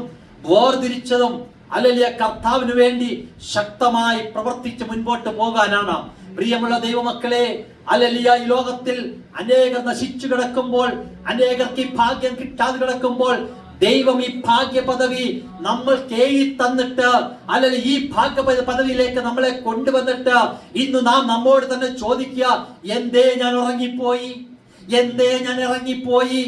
വേർതിരിച്ചതും അല്ലെങ്കിൽ കർത്താവിന് വേണ്ടി ശക്തമായി പ്രവർത്തിച്ച് മുൻപോട്ട് പോകാനാണ്. പ്രിയമുള്ള ദൈവമക്കളെ, ഹല്ലേലൂയ, ഈ ലോകത്തിൽ അനേകർ നശിച്ചു കിടക്കുമ്പോൾ, അനേകർക്ക് ഈ ഭാഗ്യം കിട്ടാതെ കിടക്കുമ്പോൾ ദൈവം ഈ ഭാഗ്യ പദവി നമ്മൾക്ക് തന്നിട്ട്, അല്ലെങ്കിൽ ഈ ഭാഗ്യ പദവിയിലേക്ക് നമ്മളെ കൊണ്ടുവന്നിട്ട് ഇന്ന് നാം നമ്മോട് തന്നെ ചോദിക്കുക, എന്തേ ഞാൻ ഉറങ്ങിപ്പോയി? എന്തേ ഞാൻ ഇറങ്ങിപ്പോയി?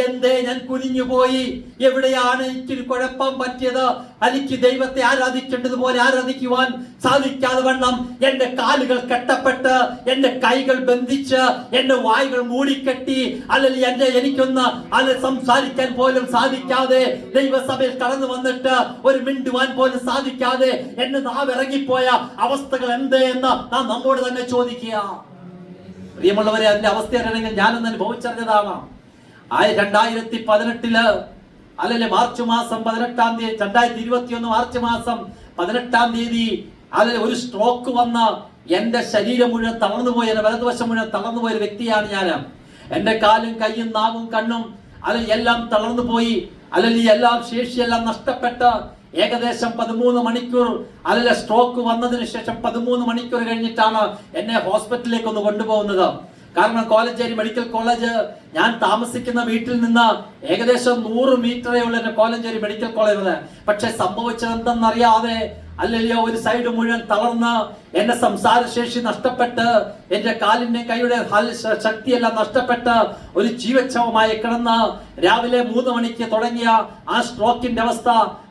എന്തേ ഞാൻ കുനിഞ്ഞുപോയി? എവിടെയാണ് എനിക്കൊരു കുഴപ്പം പറ്റിയത്? എനിക്ക് ദൈവത്തെ ആരാധിക്കേണ്ടതുപോലെ ആരാധിക്കുവാൻ സാധിക്കാതെ വണ്ണം എന്റെ കാലുകൾ കെട്ടപ്പെട്ട്, എന്റെ കൈകൾ ബന്ധിച്ച്, എന്റെ വായുകൾ മൂടിക്കെട്ടി, അല്ലെങ്കിൽ എനിക്കൊന്ന് സംസാരിക്കാൻ പോലും സാധിക്കാതെ, ദൈവസഭയിൽ കടന്നു വന്നിട്ട് ഒരു മിണ്ടുവാൻ പോലും സാധിക്കാതെ എന്നെ നാം ഇറങ്ങിപ്പോയ അവസ്ഥകൾ എന്തേ എന്ന് നാം നമ്മോട് തന്നെ ചോദിക്കുക. പ്രിയമുള്ളവരെ, അതിന്റെ അവസ്ഥ അറിയണമെങ്കിൽ ഞാനൊന്ന് അനുഭവിച്ചറിഞ്ഞതാണ്. 2018 അല്ലല്ലേ മാർച്ച് മാസം 18-ാം തീയതി, 2021 മാർച്ച് മാസം 18-ാം തീയതി അല്ലല്ലേ ഒരു സ്ട്രോക്ക് വന്ന എന്റെ ശരീരം മുഴുവൻ തളർന്നുപോയി, എന്റെ വലതുവശം മുഴുവൻ തളർന്നുപോയ ഒരു വ്യക്തിയാണ് ഞാൻ. എന്റെ കാലും കൈയും നാവും കണ്ണും അല്ലെങ്കിൽ എല്ലാം തളർന്നു പോയി, അല്ലെങ്കിൽ എല്ലാം ശേഷിയെല്ലാം നഷ്ടപ്പെട്ട് ഏകദേശം 13 മണിക്കൂർ അല്ലെങ്കിൽ സ്ട്രോക്ക് വന്നതിന് ശേഷം 13 മണിക്കൂർ കഴിഞ്ഞിട്ടാണ് എന്നെ ഹോസ്പിറ്റലിലേക്ക് ഒന്ന് കൊണ്ടുപോകുന്നത്. കാരണം കോലഞ്ചേരി മെഡിക്കൽ കോളേജ്, ഞാൻ താമസിക്കുന്ന വീട്ടിൽ നിന്ന് ഏകദേശം 100 മീറ്ററേ ഉള്ള എന്റെ കോലഞ്ചേരി മെഡിക്കൽ കോളേജ്. പക്ഷെ സംഭവിച്ചത് എന്തെന്നറിയാതെ അല്ലല്ലോ ഒരു സൈഡ് മുഴുവൻ തളർന്ന് എന്റെ സംസാരശേഷി നഷ്ടപ്പെട്ട് എന്റെ കാലിന്റെ കൈയുടെ ശക്തിയെല്ലാം നഷ്ടപ്പെട്ട് ഒരു ജീവച്ഛവമായി കിടന്ന് രാവിലെ 3 മണിക്ക് തുടങ്ങിയ ആ സ്ട്രോക്കിന്റെ അവസ്ഥ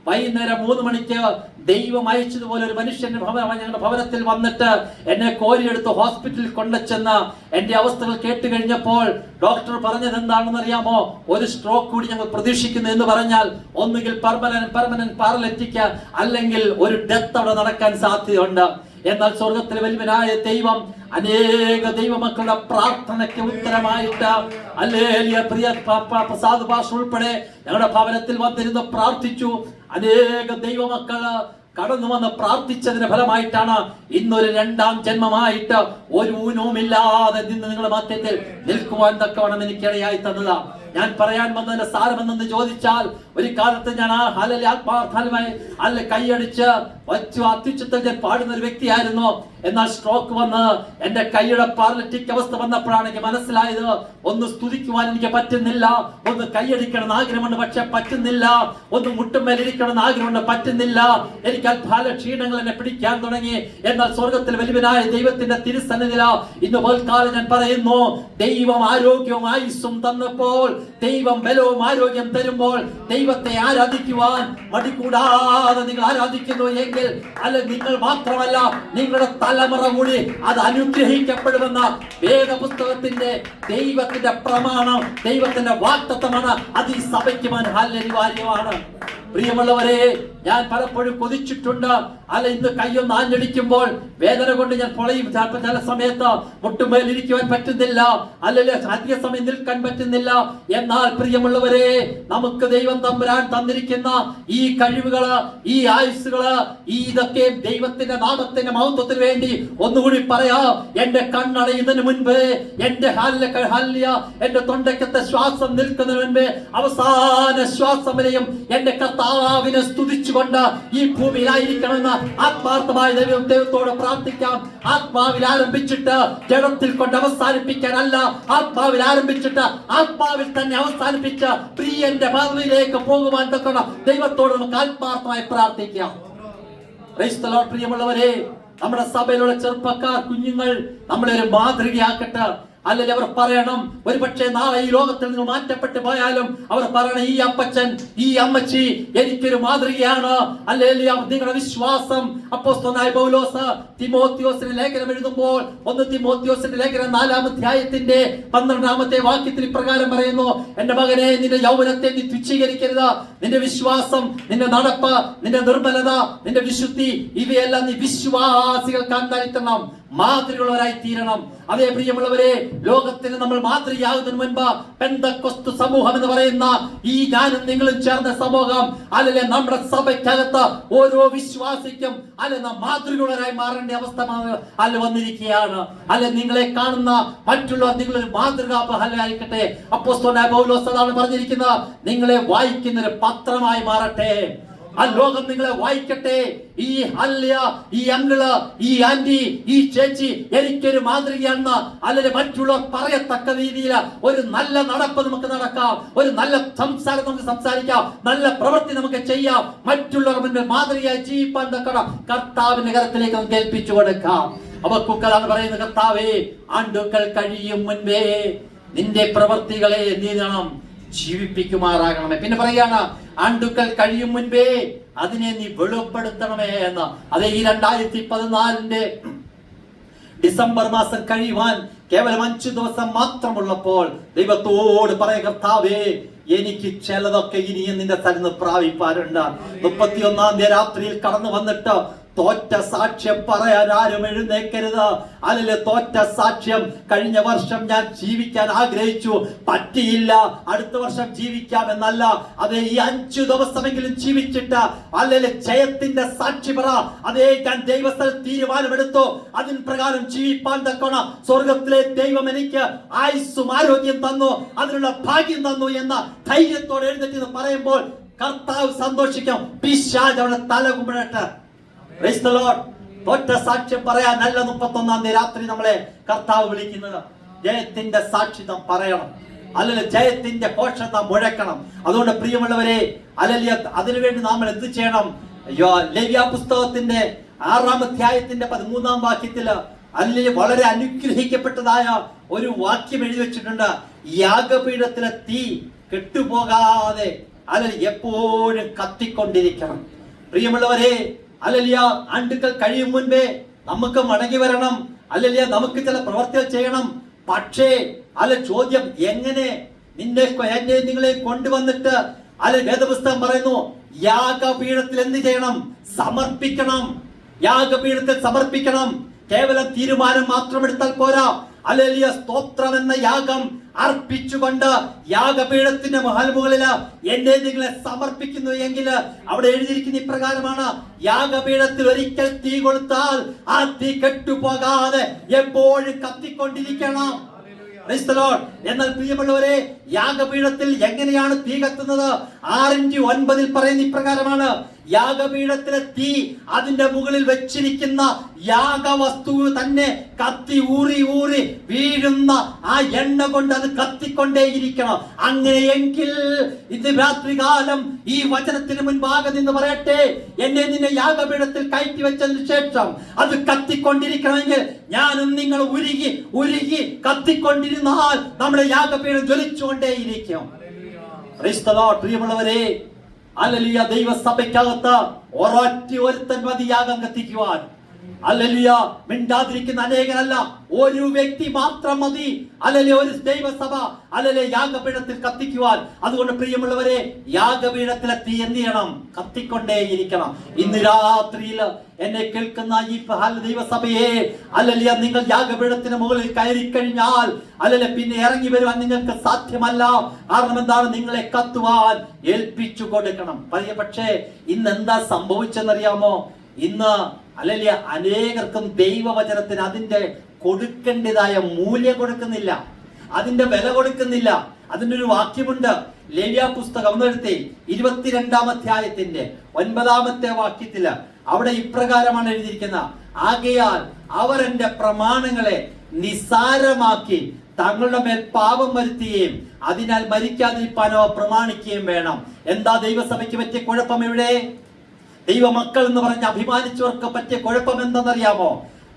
വൈകുന്നേരം 3 മണിക്ക് ദൈവം അയച്ചതുപോലെ ഒരു മനുഷ്യന്റെ ഞങ്ങളുടെ ഭവനത്തിൽ വന്നിട്ട് എന്നെ കോരിയെടുത്ത് ഹോസ്പിറ്റലിൽ കൊണ്ടുചെന്ന് എന്റെ അവസ്ഥകൾ കേട്ട് കഴിഞ്ഞപ്പോൾ ഡോക്ടർ പറഞ്ഞത് എന്താണെന്ന് അറിയാമോ? ഒരു സ്ട്രോക്ക് കൂടി ഞങ്ങൾ പ്രതീക്ഷിക്കുന്നു എന്ന് പറഞ്ഞാൽ ഒന്നുകിൽ പെർമനന്റ് പാരലറ്റിക് അല്ലെങ്കിൽ ഒരു ഡെത്ത് അവിടെ നടക്കാൻ സാധ്യതയുണ്ട്. എന്നാൽ സ്വർഗത്തിലെ വലിയവനായ ദൈവം അനേക ദൈവമക്കളുടെ പ്രാർത്ഥനയ്ക്ക് ഉത്തരമായിട്ട് അല്ലേലിയ പ്രിയ പ്രസാദ് ഭാഷ ഉൾപ്പെടെ ഞങ്ങളുടെ ഭവനത്തിൽ വന്നിരുന്ന് പ്രാർത്ഥിച്ചു. അനേക ദൈവമക്കള് കടന്നു വന്ന് പ്രാർത്ഥിച്ചതിന്റെ ഫലമായിട്ടാണ് ഇന്നൊരു 2ാം ജന്മമായിട്ട് ഒരു ഊനവുമില്ലാതെ നിന്ന് നിങ്ങളുടെ മധ്യത്തിൽ നിൽക്കുവാൻ തക്കവണ്ണം എനിക്കിടയായി തന്നതാ. ഞാൻ പറയാൻ വന്നതിന്റെ സാരമെന്ന് ചോദിച്ചാൽ, ഒരു കാലത്ത് ഞാൻ ആത്മാർത്ഥമായി കൈയടിച്ച് വച്ചു അത്യുച്ചത്തിൽ ഞാൻ പാടുന്ന ഒരു വ്യക്തിയായിരുന്നു. എന്നാൽ സ്ട്രോക്ക് വന്ന് എന്റെ കൈയുടെ പാരലിറ്റിക് അവസ്ഥ വന്നപ്പോഴാണ് എനിക്ക് മനസ്സിലായത്, ഒന്ന് സ്തുതിക്കുവാൻ എനിക്ക് പറ്റുന്നില്ല, ഒന്ന് കൈയടിക്കണം ആഗ്രഹമുണ്ട് പക്ഷെ പറ്റുന്നില്ല, ഒന്ന് മുട്ടുമേലിരിക്കണം ആഗ്രഹമുണ്ട് പറ്റുന്നില്ല. എനിക്ക് അൽപാല ക്ഷീണങ്ങൾ എന്നെ പിടിക്കാൻ തുടങ്ങി. എന്നാൽ സ്വർഗത്തിൽ വലിയവനായ ദൈവത്തിന്റെ തിരുസന്നിധിയില ഇന്ന് പോൽക്കാലം ഞാൻ പറയുന്നു, ദൈവം ആരോഗ്യവും ആയുസ്സും തന്നപ്പോൾ, ദൈവം ബലവും ആരോഗ്യം തരുമ്പോൾ ദൈവത്തെ ആരാധിക്കുവാൻ മടികൂടാതെ നിങ്ങൾ ആരാധിക്കുന്നു എങ്കിൽ അല്ല നിങ്ങൾ മാത്രമല്ല നിങ്ങളുടെ തലമുറ കൂടി അത് അനുഗ്രഹിക്കപ്പെടുമെന്ന വേദപുസ്തകത്തിന്റെ ദൈവത്തിന്റെ പ്രമാണം, ദൈവത്തിന്റെ വാഗ്ദത്തമാണ്. അത് ഈ സഭയ്ക്ക് അനിവാര്യമാണ്. പ്രിയമുള്ളവരെ, ഞാൻ പലപ്പോഴും കൊതിച്ചിട്ടുണ്ട്. അല്ല ഇന്ന് കയ്യൊന്ന് ആഞ്ഞടിക്കുമ്പോൾ വേദന കൊണ്ട് ഞാൻ പൊളയും. ചില സമയത്ത് മുട്ടുമേൽ ഇരിക്കുവാൻ പറ്റുന്നില്ല, അല്ലെങ്കിൽ അധിക സമയം നിൽക്കാൻ പറ്റുന്നില്ല. എന്നാൽ പ്രിയമുള്ളവരെ, നമുക്ക് ദൈവം തമ്പുരാൻ തന്നിരിക്കുന്ന ഈ കഴിവുകള്, ഈ ആയുസ്സുകള്, ഇതൊക്കെ ദൈവത്തിന്റെ നാമത്തിന്റെ മഹത്വത്തിന് വേണ്ടി ഒന്നുകൂടി പറയാം. എന്റെ കണ്ണടയുന്നതിന് മുൻപ്, എന്റെ എന്റെ തൊണ്ടക്കത്തെ ശ്വാസം നിൽക്കുന്നതിന് മുൻപ്, അവസാന ശ്വാസം വരെയും എന്റെ കർത്താവിനെ സ്തുതിച്ചുകൊണ്ട് ഈ ഭൂമിയിലായിരിക്കണമെന്ന് ആത്മാർത്ഥമായ ദൈവത്തോട് പ്രാർത്ഥിക്കാം. ആത്മാവിൽ ആരംഭിച്ചിട്ട് ജഡത്തിൽ കൊണ്ട് അവസാനിപ്പിക്കാനല്ല, ആത്മാവിൽ ആരംഭിച്ചിട്ട് ആത്മാവിൽ തന്നെ അവസാനിപ്പിച്ച പ്രിയന്റെ ഭാവിയിലേക്ക് പോകുവാൻ തക്കണം ദൈവത്തോട് നമുക്ക് ആത്മാർത്ഥമായി പ്രാർത്ഥിക്കാം. പ്രിയമുള്ളവരെ, നമ്മുടെ സഭയിലുള്ള ചെറുപ്പക്കാർ, കുഞ്ഞുങ്ങൾ നമ്മളെ ഒരു മാതൃകയാക്കട്ടെ. അല്ലെങ്കിൽ അവർ പറയണം, ഒരു പക്ഷേ നാളെ ഈ ലോകത്തിൽ നിങ്ങൾ മാറ്റപ്പെട്ടു പോയാലും അവർ പറയണം, ഈ അപ്പച്ചൻ, ഈ അമ്മച്ചി എനിക്കൊരു മാതൃകയാണ്. അല്ലെങ്കിൽ നിങ്ങളുടെ വിശ്വാസം അപ്പോസ്തലനായ പൗലോസ് തിമോത്തിയോസിന്റെ ലേഖനം എഴുതുമ്പോൾ 1 തിമോത്തിയോസിന്റെ ലേഖനം 4-ാം അധ്യായത്തിന്റെ 12-ാമത്തെ വാക്യത്തിൽ ഇപ്രകാരം പറയുന്നു, എന്റെ മകനെ, നിന്റെ യൗവനത്തെ നീ തുച്ഛീകരിക്കരുത്. നിന്റെ വിശ്വാസം, നിന്റെ നടപ്പ്, നിന്റെ നിർമ്മലത, നിന്റെ വിശുദ്ധി, ഇവയെല്ലാം നീ വിശ്വാസികൾക്ക് അന്തരിക്കണം, മാതൃകയുള്ളവരായി തീരണം. അതേ പ്രിയമുള്ളവരെ, ലോകത്തിന് നമ്മൾ മാതൃകയാകുന്നതിന് മുൻപ് പെന്തക്കോസ്ത് സമൂഹം എന്ന് പറയുന്ന ഈ ഞാനും നിങ്ങളും ചേർന്ന സമൂഹം, അല്ലെങ്കിൽ നമ്മുടെ സഭയ്ക്കകത്ത് ഓരോ വിശ്വാസിക്കും അല്ലെങ്കിൽ മാതൃകയുള്ളവരായി മാറേണ്ട അവസ്ഥ അല്ല വന്നിരിക്കുകയാണ്. അല്ലെ നിങ്ങളെ കാണുന്ന മറ്റുള്ളവർ നിങ്ങളൊരു മാതൃകാ ആയിക്കട്ടെ. അപ്പോസ്തലനായ പൗലോസ് അതാണ് പറഞ്ഞിരിക്കുന്നത്, നിങ്ങളെ വായിക്കുന്ന ഒരു പത്രമായി മാറട്ടെ. ആ ലോകം നിങ്ങളെ വായിക്കട്ടെ. ഈ അല്യ, ഈ അങ്കിള്, ഈ ആന്റി, ഈ ചേച്ചി എനിക്കൊരു മാതൃകയാണെന്ന് അല്ലെങ്കിൽ മറ്റുള്ളവർ പറയത്തക്ക രീതിയിൽ ഒരു നല്ല നടപ്പ് നമുക്ക് നടക്കാം, ഒരു നല്ല സംസാരം നമുക്ക് സംസാരിക്കാം, നല്ല പ്രവൃത്തി നമുക്ക് ചെയ്യാം. മറ്റുള്ളവർ മുന്നിൽ മാതൃകയായി ജീവിപ്പാൻ തക്കണം കർത്താവിന്റെ കരത്തിലേക്ക് നമുക്ക് ഏൽപ്പിച്ചു കൊടുക്കാം. ഹബക്കൂക്കാണ് പറയുന്നത്, കർത്താവേ, ആണ്ടുകൾ കഴിയും മുൻപേ നിന്റെ പ്രവൃത്തികളെ നീ ജീവിപ്പിക്കുമാറാകണമേ. പിന്നെ പറയാണ്, ആണ്ടുകൾ കഴിയും മുൻപേ അതിനെ നീ വെളിപ്പെടുത്തണമേ എന്ന്. അതെ, ഈ 2014 ഡിസംബർ മാസം കഴിയുവാൻ കേവലം 5 ദിവസം മാത്രമുള്ളപ്പോൾ ദൈവത്തോട് പറയാ, കർത്താവേ, എനിക്ക് ചിലതൊക്കെ ഇനിയും നിന്റെ സ്ഥലത്ത് പ്രാപിപ്പാറുണ്ട്. 31-ാം തീയതി രാത്രിയിൽ കടന്നു വന്നിട്ട് തോറ്റ സാക്ഷ്യം പറയാൻ ആരും എഴുന്നേക്കരുത്. അതിൽ തോറ്റ സാക്ഷ്യം, കഴിഞ്ഞ വർഷം ഞാൻ ജീവിക്കാൻ ആഗ്രഹിച്ചു, പറ്റിയില്ല, അടുത്ത വർഷം ജീവിക്കാം എന്നല്ല. അതേ, ഈ 5 ദിവസമെങ്കിലും ജീവിച്ചിട്ട് അല്ലെങ്കിൽ ജയത്തിന്റെ സാക്ഷി പറ. അതേ, ഞാൻ ദൈവസ്ഥൽ തീരുമാനമെടുത്തു, അതിന് പ്രകാരം ജീവിപ്പാൻ തക്കോണം സ്വർഗത്തിലെ ദൈവം എനിക്ക് ആയുസ്സും ആരോഗ്യം തന്നു, അതിനുള്ള ഭാഗ്യം തന്നു എന്ന ധൈര്യത്തോടെ എഴുന്നേറ്റ് പറയുമ്പോൾ കർത്താവ് സന്തോഷിക്കും. പിശാച് അവിടെ തല കുമ്പിടട്ടെ. Praise the Lord. തോറ്റ സാക്ഷ്യം പറയാനല്ല 31-ാം തീയതി രാത്രി നമ്മളെ കർത്താവ് വിളിക്കുന്നത്. ജയത്തിന്റെ സാക്ഷിതം പറയണം, അല്ലെങ്കിൽ ജയത്തിന്റെ ഘോഷത മുഴക്കണം. അതുകൊണ്ട് പ്രിയമുള്ളവരെ, അല്ലെങ്കിൽ അതിനുവേണ്ടി നാം എന്ത് ചെയ്യണം? ലേവ്യ പുസ്തകത്തിന്റെ 6-ാം അധ്യായത്തിന്റെ 13-ാം വാക്യത്തില് അല്ലെങ്കിൽ വളരെ അനുഗ്രഹിക്കപ്പെട്ടതായ ഒരു വാക്യം എഴുതി വെച്ചിട്ടുണ്ട്. യാഗപീഠത്തിലെ തീ കെട്ടുപോകാതെ അല്ലെങ്കിൽ എപ്പോഴും കത്തിക്കൊണ്ടിരിക്കണം. പ്രിയമുള്ളവരെ, അല്ലെങ്കിൽ ആണ്ടുകൾ കഴിയും മുൻപേ നമുക്ക് മടങ്ങി വരണം, അല്ലെങ്കിൽ നമുക്ക് ചില പ്രവർത്തികൾ ചെയ്യണം. പക്ഷേ ചോദ്യം, എങ്ങനെ നിങ്ങളെ കൊണ്ടുവന്നിട്ട് വേദപുസ്തകം പറയുന്നു യാഗപീഠത്തിൽ എന്ത് ചെയ്യണം? സമർപ്പിക്കണം. യാഗപീഠത്തിൽ സമർപ്പിക്കണം. കേവലം തീരുമാനം മാത്രം എടുത്താൽ പോരാ. ഹല്ലേലൂയ, സ്തോത്രം എന്ന യാഗം അർപ്പിച്ചുകൊണ്ട് യാഗപീഠത്തിന്റെ മുകളില് എന്നെ നിങ്ങളെ സമർപ്പിക്കുന്നു എങ്കിൽ അവിടെ എഴുതിയിരിക്കുന്ന ഇപ്രകാരമാണ്: യാഗപീഠത്തിൽ ഒരിക്കൽ തീ കൊടുത്താൽ ആ തീ കെട്ടുപോകാതെ എപ്പോഴും കത്തിക്കൊണ്ടിരിക്കണം. എന്നാൽ പ്രിയമുള്ളവരെ, യാഗപീഠത്തിൽ എങ്ങനെയാണ് തീ കത്തുന്നത്? 6:9 പറയുന്ന ഇപ്രകാരമാണ്: യാഗപീഠത്തിലെ തീ അതിന്റെ മുകളിൽ വെച്ചിരിക്കുന്ന യാഗവസ്തു തന്നെ കത്തി ഊറി ഊറി വീഴുന്ന ആ എണ്ണ കൊണ്ട് അത് കത്തിക്കൊണ്ടേയിരിക്കണം. അങ്ങനെയെങ്കിൽ ഇത് രാത്രികാലം ഈ വചനത്തിന് മുൻപാകെ നിന്ന് പറയട്ടെ, എന്നെ നിന്നെ യാഗപീഠത്തിൽ കയറ്റി വെച്ചതിന് ശേഷം അത് കത്തിക്കൊണ്ടിരിക്കണമെങ്കിൽ ഞാനും നിങ്ങൾ ഉരുകി ഉരുകി കത്തിക്കൊണ്ടിരുന്നാൽ നമ്മുടെ യാഗപീഠം ജ്വലിച്ചുകൊണ്ടേയിരിക്കും. പ്രിയമുള്ളവരെ, ഹല്ലേലൂയ, ദൈവസഭയ്ക്കകത്ത് ഒരുത്തൻ മതി യാഗം കത്തിക്കുവാൻ. ഹല്ലേലൂയ, മിണ്ടാതിരിക്കുന്ന അനേകരല്ല, ഒരു വ്യക്തി മാത്രം മതി. ഹല്ലേലൂയ, ഒരു ദൈവസഭ ഹല്ലേലൂയ യാഗപീഠത്തിൽ കത്തിക്കുവാൻ. അതുകൊണ്ട് പ്രിയമുള്ളവരെ, യാഗപീഠത്തിലെ തീ എന്ത് ചെയ്യണം? കത്തിക്കൊണ്ടേയിരിക്കണം. ഇന്ന് രാത്രിയിൽ എന്നെ കേൾക്കുന്ന ഈ ദൈവസഭയെ, ഹല്ലേലൂയ, നിങ്ങൾ യാഗപീഠത്തിന് മുകളിൽ കയറി കഴിഞ്ഞാൽ ഹല്ലേലൂയ പിന്നെ ഇറങ്ങി വരുവാൻ നിങ്ങൾക്ക് സാധ്യമല്ല. കാരണം എന്താണ്? നിങ്ങളെ കത്തുവാൻ ഏൽപ്പിച്ചു കൊടുക്കണം. പക്ഷേ ഇന്ന് എന്താ സംഭവിച്ചെന്നറിയാമോ? ഇന്ന് ഹല്ലേലൂയ അനേകർക്കും ദൈവവചനത്തിന് അതിന്റെ കൊടുക്കേണ്ടതായ മൂല്യം കൊടുക്കുന്നില്ല, അതിന്റെ വില കൊടുക്കുന്നില്ല. അതിന്റെ ഒരു വാക്യമുണ്ട്, ലേവ്യ പുസ്തകം 22-ാം അധ്യായത്തിന്റെ 9-ാമത്തെ വാക്യത്തില്. അവിടെ ഇപ്രകാരമാണ് എഴുതിയിരിക്കുന്നത്: ആകയാൽ അവർ എന്റെ പ്രമാണങ്ങളെ നിസാരമാക്കി തങ്ങളുടെ മേൽ പാപം വരുത്തുകയും അതിനാൽ മരിക്കാതിരിപ്പാനോ പ്രമാണിക്കുകയും വേണം. എന്താ ദൈവസഭയ്ക്ക് പറ്റിയ കുഴപ്പം? ഇവിടെ ദൈവമക്കൾ എന്ന് പറഞ്ഞ് അഭിമാനിച്ചവർക്ക് പറ്റിയ കുഴപ്പം എന്തെന്നറിയാമോ?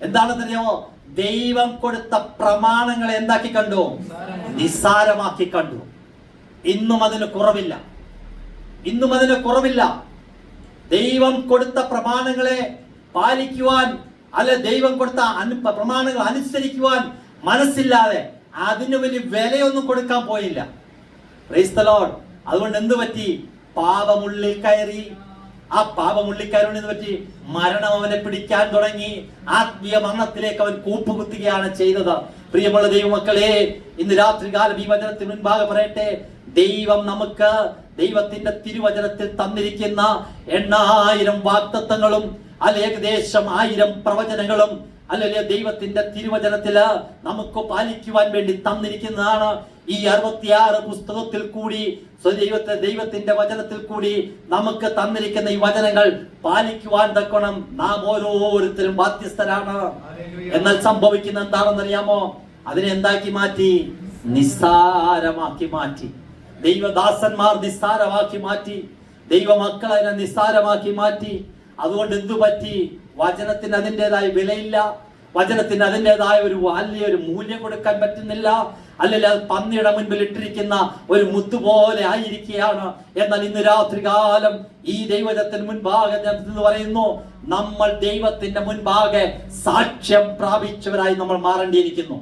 എന്താണെന്നറിയാമോ? ദൈവം കൊടുത്ത പ്രമാണങ്ങളെ എന്താക്കി കണ്ടു? നിസ്സാരമാക്കി കണ്ടു. ഇന്നും അതിന് കുറവില്ല, ഇന്നും അതിന് കുറവില്ല. ദൈവം കൊടുത്ത പ്രമാണങ്ങളെ പാലിക്കുവാൻ, അല്ലെ ദൈവം കൊടുത്ത പ്രമാണങ്ങൾ അനുസരിക്കുവാൻ മനസ്സില്ലാതെ അതിന് വലിയ വിലയൊന്നും കൊടുക്കാൻ പോയില്ല. Praise the Lord. അതുകൊണ്ട് എന്ത് പറ്റി? പാപമുള്ളിൽ കയറി. ആ പാപമുള്ളിക്കാരൻ എന്ന് പറ്റി മരണം അവനെ പിടിക്കാൻ തുടങ്ങി. ആത്മീയ മരണത്തിലേക്ക് അവൻ കൂപ്പുകുത്തുകയാണ് ചെയ്തത്. പ്രിയമുള്ള ദൈവമക്കളെ, ഇന്ന് രാത്രികാലം ഈ വചനത്തിന് മുൻപാകെ പറയട്ടെ, ദൈവം നമുക്ക് ദൈവത്തിന്റെ തിരുവചനത്തിൽ തന്നിരിക്കുന്ന 8000 വാഗ്ദത്തങ്ങളും ഏകദേശം 1000 പ്രവചനങ്ങളും ദൈവത്തിന്റെ തിരുവചനത്തില് നമുക്ക് പാലിക്കുവാൻ വേണ്ടി തന്നിരിക്കുന്നതാണ്. ഈ 66 പുസ്തകത്തിൽ കൂടി ദൈവത്തിന്റെ വചനത്തിൽ കൂടി നമുക്ക് തന്നിരിക്കുന്ന ഈ വചനങ്ങൾ പാലിക്കുവാൻ തക്കണം നാം ഓരോരുത്തരും ബാധ്യസ്ഥരാണ്. എന്നാൽ സംഭവിക്കുന്ന എന്താണെന്നറിയാമോ? അതിനെ എന്താക്കി മാറ്റി? നിസ്സാരമാക്കി മാറ്റി. ദൈവദാസന്മാർ നിസ്സാരമാക്കി മാറ്റി, ദൈവമക്കൾ അതിനെ നിസ്സാരമാക്കി മാറ്റി. അതുകൊണ്ട് എന്തു പറ്റി? വചനത്തിന് അതിൻ്റെതായ വിലയില്ല, വചനത്തിന് അതിൻ്റെതായ ഒരു വലിയൊരു മൂല്യം കൊടുക്കാൻ പറ്റുന്നില്ല. അല്ലെങ്കിൽ അത് പന്നിയുടെ മുൻപിൽ ഇട്ടിരിക്കുന്ന ഒരു മുത്തുപോലെ ആയിരിക്കുകയാണ്. എന്നാൽ ഇന്ന് രാത്രികാലം ഈ ദൈവത്തിന് മുൻപാകെ എന്ന് പറയുന്നു, നമ്മൾ ദൈവത്തിന്റെ മുൻപാകെ സാക്ഷ്യം പ്രാപിച്ചവരായി നമ്മൾ മാറേണ്ടിയിരിക്കുന്നു.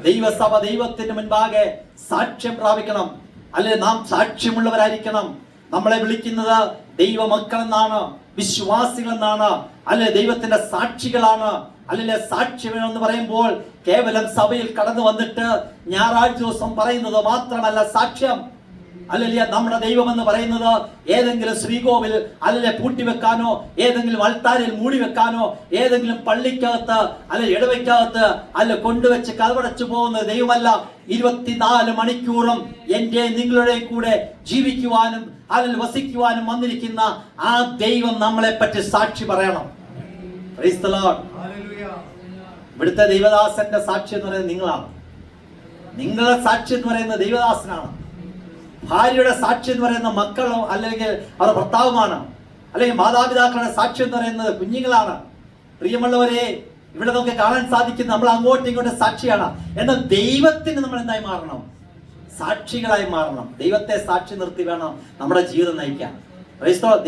ദൈവസഭ ദൈവത്തിന്റെ മുൻപാകെ സാക്ഷ്യം പ്രാപിക്കണം. അല്ലെ നാം സാക്ഷ്യമുള്ളവരായിരിക്കണം. നമ്മളെ വിളിക്കുന്നത് ദൈവമക്കളെന്നാണ്, വിശ്വാസികളെന്നാണ്, അല്ലെ ദൈവത്തിന്റെ സാക്ഷികളാണ്. അല്ലെ സാക്ഷ്യം എന്ന് പറയുമ്പോൾ കേവലം സഭയിൽ കടന്നു വന്നിട്ട് ഞായറാഴ്ച ദിവസം പറയുന്നത് മാത്രമല്ല സാക്ഷ്യം. അല്ലെ നമ്മുടെ ദൈവം എന്ന് പറയുന്നത് ഏതെങ്കിലും ശ്രീകോവിൽ അല്ലെ പൂട്ടിവെക്കാനോ, ഏതെങ്കിലും അൾത്താരിൽ മൂടി വെക്കാനോ, ഏതെങ്കിലും പള്ളിക്കകത്ത് അല്ലെ ഇടവയ്ക്കകത്ത് അല്ലെ കൊണ്ടുവച്ച് കതവടച്ചു പോകുന്ന ദൈവമല്ല. 24 മണിക്കൂറും എന്റെ നിങ്ങളുടെ കൂടെ ജീവിക്കുവാനും അതിൽ വസിക്കുവാനും വന്നിരിക്കുന്ന ആ ദൈവം നമ്മളെ പറ്റി സാക്ഷി പറയണം. Praise the Lord. ഇവിടുത്തെ ദൈവദാസന്റെ സാക്ഷി എന്ന് പറയുന്നത് നിങ്ങളാണ്. നിങ്ങളുടെ സാക്ഷി എന്ന് പറയുന്നത് ദൈവദാസനാണ്. ഭാര്യയുടെ സാക്ഷി എന്ന് പറയുന്ന മക്കളോ അല്ലെങ്കിൽ അവരുടെ ഭർത്താവുമാണ്. അല്ലെങ്കിൽ മാതാപിതാക്കളുടെ സാക്ഷി എന്ന് പറയുന്നത് കുഞ്ഞുങ്ങളാണ്. പ്രിയമുള്ളവരെ, ഇവിടെ നമുക്ക് കാണാൻ സാധിക്കും നമ്മൾ അങ്ങോട്ടും ഇങ്ങോട്ടും സാക്ഷിയാണ്. എന്നാൽ ദൈവത്തിന് നമ്മൾ എന്തായി മാറണം? സാക്ഷികളായി മാറണം. ദൈവത്തെ സാക്ഷി നിർത്തി വേണം നമ്മുടെ ജീവിതം നയിക്കാൻ.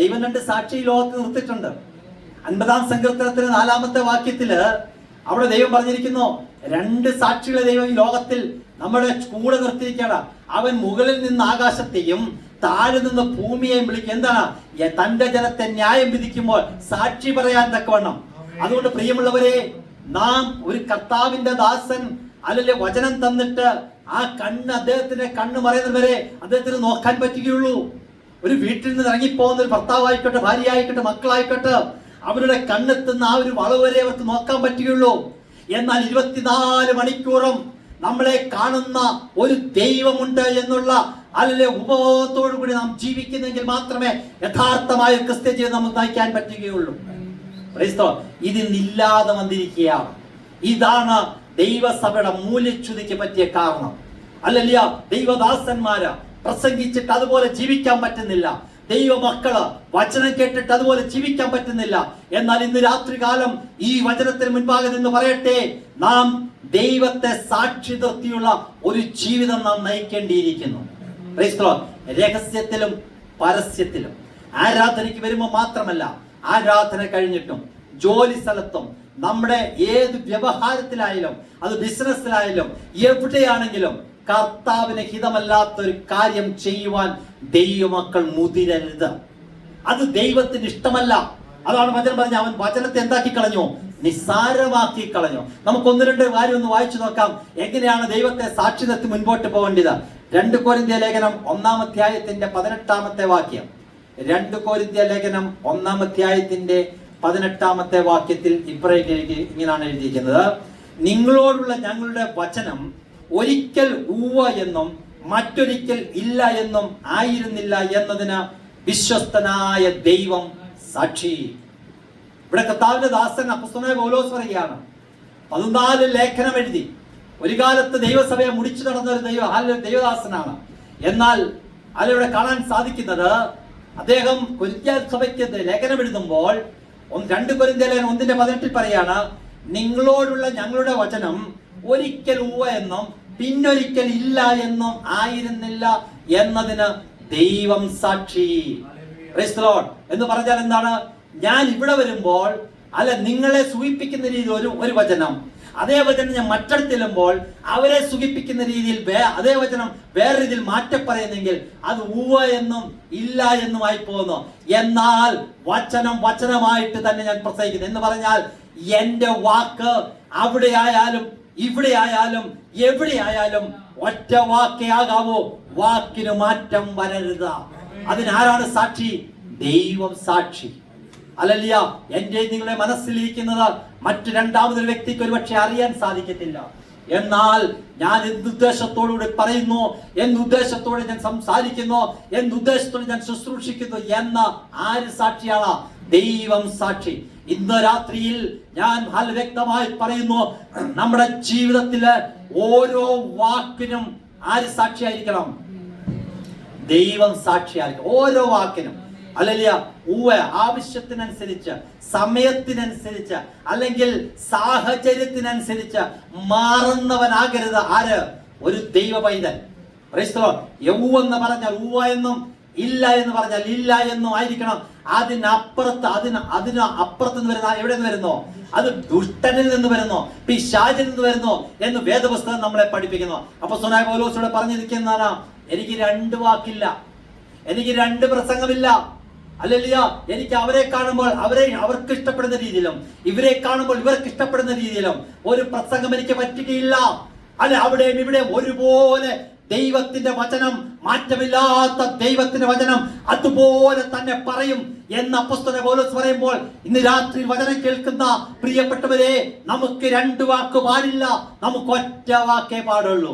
ദൈവം 2 സാക്ഷി ഈ ലോകത്ത് നിർത്തിയിട്ടുണ്ട്. 50-ാം സങ്കീർത്തനത്തിന് 4-ാമത്തെ വാക്യത്തില് അവിടെ ദൈവം പറഞ്ഞിരിക്കുന്നു, 2 സാക്ഷികളെ ദൈവം ഈ ലോകത്തിൽ നമ്മുടെ കൂടെ നിർത്തിയിരിക്കുകയാണ്. അവൻ മുകളിൽ നിന്ന് ആകാശത്തെയും താഴെ നിന്ന് ഭൂമിയെയും വിളിക്കും. എന്താണ്? തന്റെ ജനത്തെ ന്യായം വിധിക്കുമ്പോൾ സാക്ഷി പറയാൻ തക്കവണ്ണം. അതുകൊണ്ട് പ്രിയമുള്ളവരെ, നാം ഒരു കർത്താവിന്റെ ദാസൻ അല്ലെ വചനം തന്നിട്ട് ആ അദ്ദേഹത്തിന്റെ കണ്ണ് മറയുന്നവരെ അദ്ദേഹത്തിന് നോക്കാൻ പറ്റുകയുള്ളൂ. ഒരു വീട്ടിൽ നിന്ന് ഇറങ്ങിപ്പോകുന്ന ഒരു ഭർത്താവായിക്കോട്ടെ, ഭാര്യ ആയിക്കോട്ടെ, മക്കളായിക്കോട്ടെ, അവരുടെ കണ്ണെത്തുന്ന ആ ഒരു വളവ് വരെ അവർക്ക് നോക്കാൻ പറ്റുകയുള്ളൂ. എന്നാൽ 24 മണിക്കൂറും നമ്മളെ കാണുന്ന ഒരു ദൈവമുണ്ട് എന്നുള്ള അല്ലെ ഉപബോധത്തോടു കൂടി നാം ജീവിക്കുന്നെങ്കിൽ മാത്രമേ യഥാർത്ഥമായ ക്രിസ്ത്യ ജീവിതം നമുക്ക് നയിക്കാൻ പറ്റുകയുള്ളൂ. ഇതിന്നില്ലാതെ വന്നിരിക്കുകയാണ്. ഇതാണ് ദൈവസഭയുടെ മൂല്യച്യുതിക്ക് പറ്റിയ കാരണം. അല്ലല്ല, ദൈവദാസന്മാര് പ്രസംഗിച്ചിട്ട് അതുപോലെ ജീവിക്കാൻ പറ്റുന്നില്ല. ദൈവമക്കള് വചനം കേട്ടിട്ട് അതുപോലെ ജീവിക്കാൻ പറ്റുന്നില്ല. എന്നാൽ ഇന്ന് രാത്രികാലം ഈ വചനത്തിന് മുൻപാകെ നിന്ന് പറയട്ടെ, നാം ദൈവത്തെ സാക്ഷി നിർത്തിയുള്ള ഒരു ജീവിതം നാം നയിക്കേണ്ടിയിരിക്കുന്നു. രഹസ്യത്തിലും പരസ്യത്തിലും. ആരാധനയ്ക്ക് വരുമ്പോൾ മാത്രമല്ല, ആരാധന കഴിഞ്ഞിട്ടും ജോലി സ്ഥലത്തും നമ്മുടെ ഏത് വ്യവഹാരത്തിലായാലും, അത് ബിസിനസ്സിലായാലും, എവിടെയാണെങ്കിലും കർത്താവിന് ഹിതമല്ലാത്തൊരു കാര്യം ചെയ്യുവാൻ ദൈവമക്കൾ മുതിരരുത്. അത് ദൈവത്തിന് ഇഷ്ടമല്ല. അതാണ് വചനം പറഞ്ഞ, അവൻ വചനത്തെ എന്താക്കി കളഞ്ഞു? നിസ്സാരമാക്കി കളഞ്ഞു. നമുക്ക് 1-2 കാര്യം ഒന്ന് വായിച്ചു നോക്കാം. എങ്ങനെയാണ് ദൈവത്തെ സാക്ഷി നിർത്തി മുൻപോട്ട് പോകേണ്ടത്? 2 കൊരിന്ത്യ ലേഖനം 1-ാം അധ്യായത്തിന്റെ 18-ാമത്തെ വാക്യം. 2 കൊരിന്ത്യ ലേഖനം 1-ാം അധ്യായത്തിന്റെ 18-ാമത്തെ വാക്യത്തിൽ ഇങ്ങനെയാണ് എഴുതിയിരിക്കുന്നത്, നിങ്ങളോടുള്ള ഞങ്ങളുടെ വചനം ഒരിക്കൽ ഉവ്വ എന്നും മറ്റൊരിക്കൽ ഇല്ല എന്നും ആയിരുന്നില്ല എന്നതിന് വിശ്വസ്തനായ ദൈവം സാക്ഷി. ഇവിടെ കർത്താവിന്റെ ദാസൻ അപ്പോസ്തലനായ പൗലോസ് പറയുകയാണ്, 14 ലേഖനം എഴുതി ഒരു കാലത്ത് ദൈവസഭയെ മുടിച്ചു നടന്ന ഒരു ദൈവദാസനാണ്. എന്നാൽ അതിലൂടെ കാണാൻ സാധിക്കുന്നത്, അദ്ദേഹം കൊരിന്ത്യ സഭയ്ക്ക് ലേഖനം എഴുതുമ്പോൾ 2 കൊരിന്ത്യ ലേഖനം 1:18 പറയാണ്, നിങ്ങളോടുള്ള ഞങ്ങളുടെ വചനം ഒരിക്കൽ ഉവ്വ എന്നും പിന്നൊരിക്കൽ ഇല്ല എന്നും ആയിരുന്നില്ല എന്നതിന് ദൈവം സാക്ഷി. Praise the Lord. എന്ന് പറഞ്ഞാൽ എന്താണ്? ഞാൻ ഇവിടെ വരുമ്പോൾ നിങ്ങളെ സൂചിപ്പിക്കുന്ന രീതിയിൽ ഒരു വചനം, അതേ വചനം ഞാൻ മറ്റടുത്തെല്ലുമ്പോൾ അവരെ സുഖിപ്പിക്കുന്ന രീതിയിൽ അതേ വചനം വേറെ രീതിയിൽ മാറ്റം പറയുന്നെങ്കിൽ അത് ഉവ്വ എന്നും ഇല്ല എന്നുമായി പോകുന്നു. എന്നാൽ വചനം വചനമായിട്ട് തന്നെ ഞാൻ പ്രസംഗിക്കുന്നു. എന്ന് പറഞ്ഞാൽ എന്റെ വാക്ക് അവിടെ ആയാലും ഇവിടെ ആയാലും എവിടെയായാലും ഒറ്റ വാക്കേ ആകാവൂ, വാക്കിന് മാറ്റം വരരുത്. അതിനാരാണ് സാക്ഷി? ദൈവം സാക്ഷി. അല്ലല്ല, എന്റെ നിങ്ങളുടെ മനസ്സിലിരിക്കുന്നത് മറ്റു രണ്ടാമതൊരു വ്യക്തിക്ക് ഒരുപക്ഷെ അറിയാൻ സാധിക്കത്തില്ല. എന്നാൽ ഞാൻ എന്തുദ്ദേശത്തോടുകൂടി പറയുന്നു, എന്തുദ്ദേശത്തോടെ ഞാൻ സംസാരിക്കുന്നു, എന്തുദ്ദേശത്തോടെ ഞാൻ ശുശ്രൂഷിക്കുന്നു എന്ന ആര് സാക്ഷിയാണ്? ദൈവം സാക്ഷി. ഇന്ന് രാത്രിയിൽ ഞാൻ വ്യക്തമായി പറയുന്നു, നമ്മുടെ ജീവിതത്തിലെ ഓരോ വാക്കിനും ആര് സാക്ഷിയായിരിക്കണം? ദൈവം സാക്ഷിയായിരിക്കും. ഓരോ വാക്കിനും. അല്ലല്ല, ആവശ്യത്തിനനുസരിച്ച്, സമയത്തിനനുസരിച്ച്, അല്ലെങ്കിൽ സാഹചര്യത്തിനനുസരിച്ച് മാറുന്നവനാകരുത് ആര്? ഒരു ദൈവ പൈതൽ. എന്ന് പറഞ്ഞാൽ ഉവ്വ എന്നും ഇല്ല എന്ന് പറഞ്ഞാൽ ഇല്ല എന്നും ആയിരിക്കണം. അതിനപ്പുറത്ത് അപ്പുറത്ത് നിന്ന് വരുന്ന എവിടെ നിന്ന് വരുന്നോ? അത് ദുഷ്ടനിൽ നിന്ന് വരുന്നോ, പിശാചിൽ നിന്ന് വരുന്നോ എന്ന് വേദപുസ്തകം നമ്മളെ പഠിപ്പിക്കുന്നു. അപ്പോസ്തലനായ പൗലോസ് പറഞ്ഞിരിക്കുന്നതാണ്, എനിക്ക് 2 വാക്കില്ല, എനിക്ക് 2 പ്രസംഗമില്ല, അല്ലല്ല, എനിക്ക് അവരെ കാണുമ്പോൾ അവർക്ക് ഇഷ്ടപ്പെടുന്ന രീതിയിലും ഇവരെ കാണുമ്പോൾ ഇവർക്ക് ഇഷ്ടപ്പെടുന്ന രീതിയിലും ഒരു പ്രസംഗം എനിക്ക് പറ്റുകയില്ല. അല്ലെ, അവിടെയും ഇവിടെയും ഒരുപോലെ ദൈവത്തിന്റെ വചനം, മാറ്റമില്ലാത്ത ദൈവത്തിന്റെ വചനം അതുപോലെ തന്നെ പറയും എന്ന് അപ്പോസ്തലൻ പൗലോസ് പറയുമ്പോൾ, ഇന്ന് രാത്രി വചനം കേൾക്കുന്ന പ്രിയപ്പെട്ടവരെ, നമുക്ക് രണ്ട് വാക്ക് പാടില്ല, നമുക്ക് ഒറ്റ വാക്കേ പാടുള്ളൂ.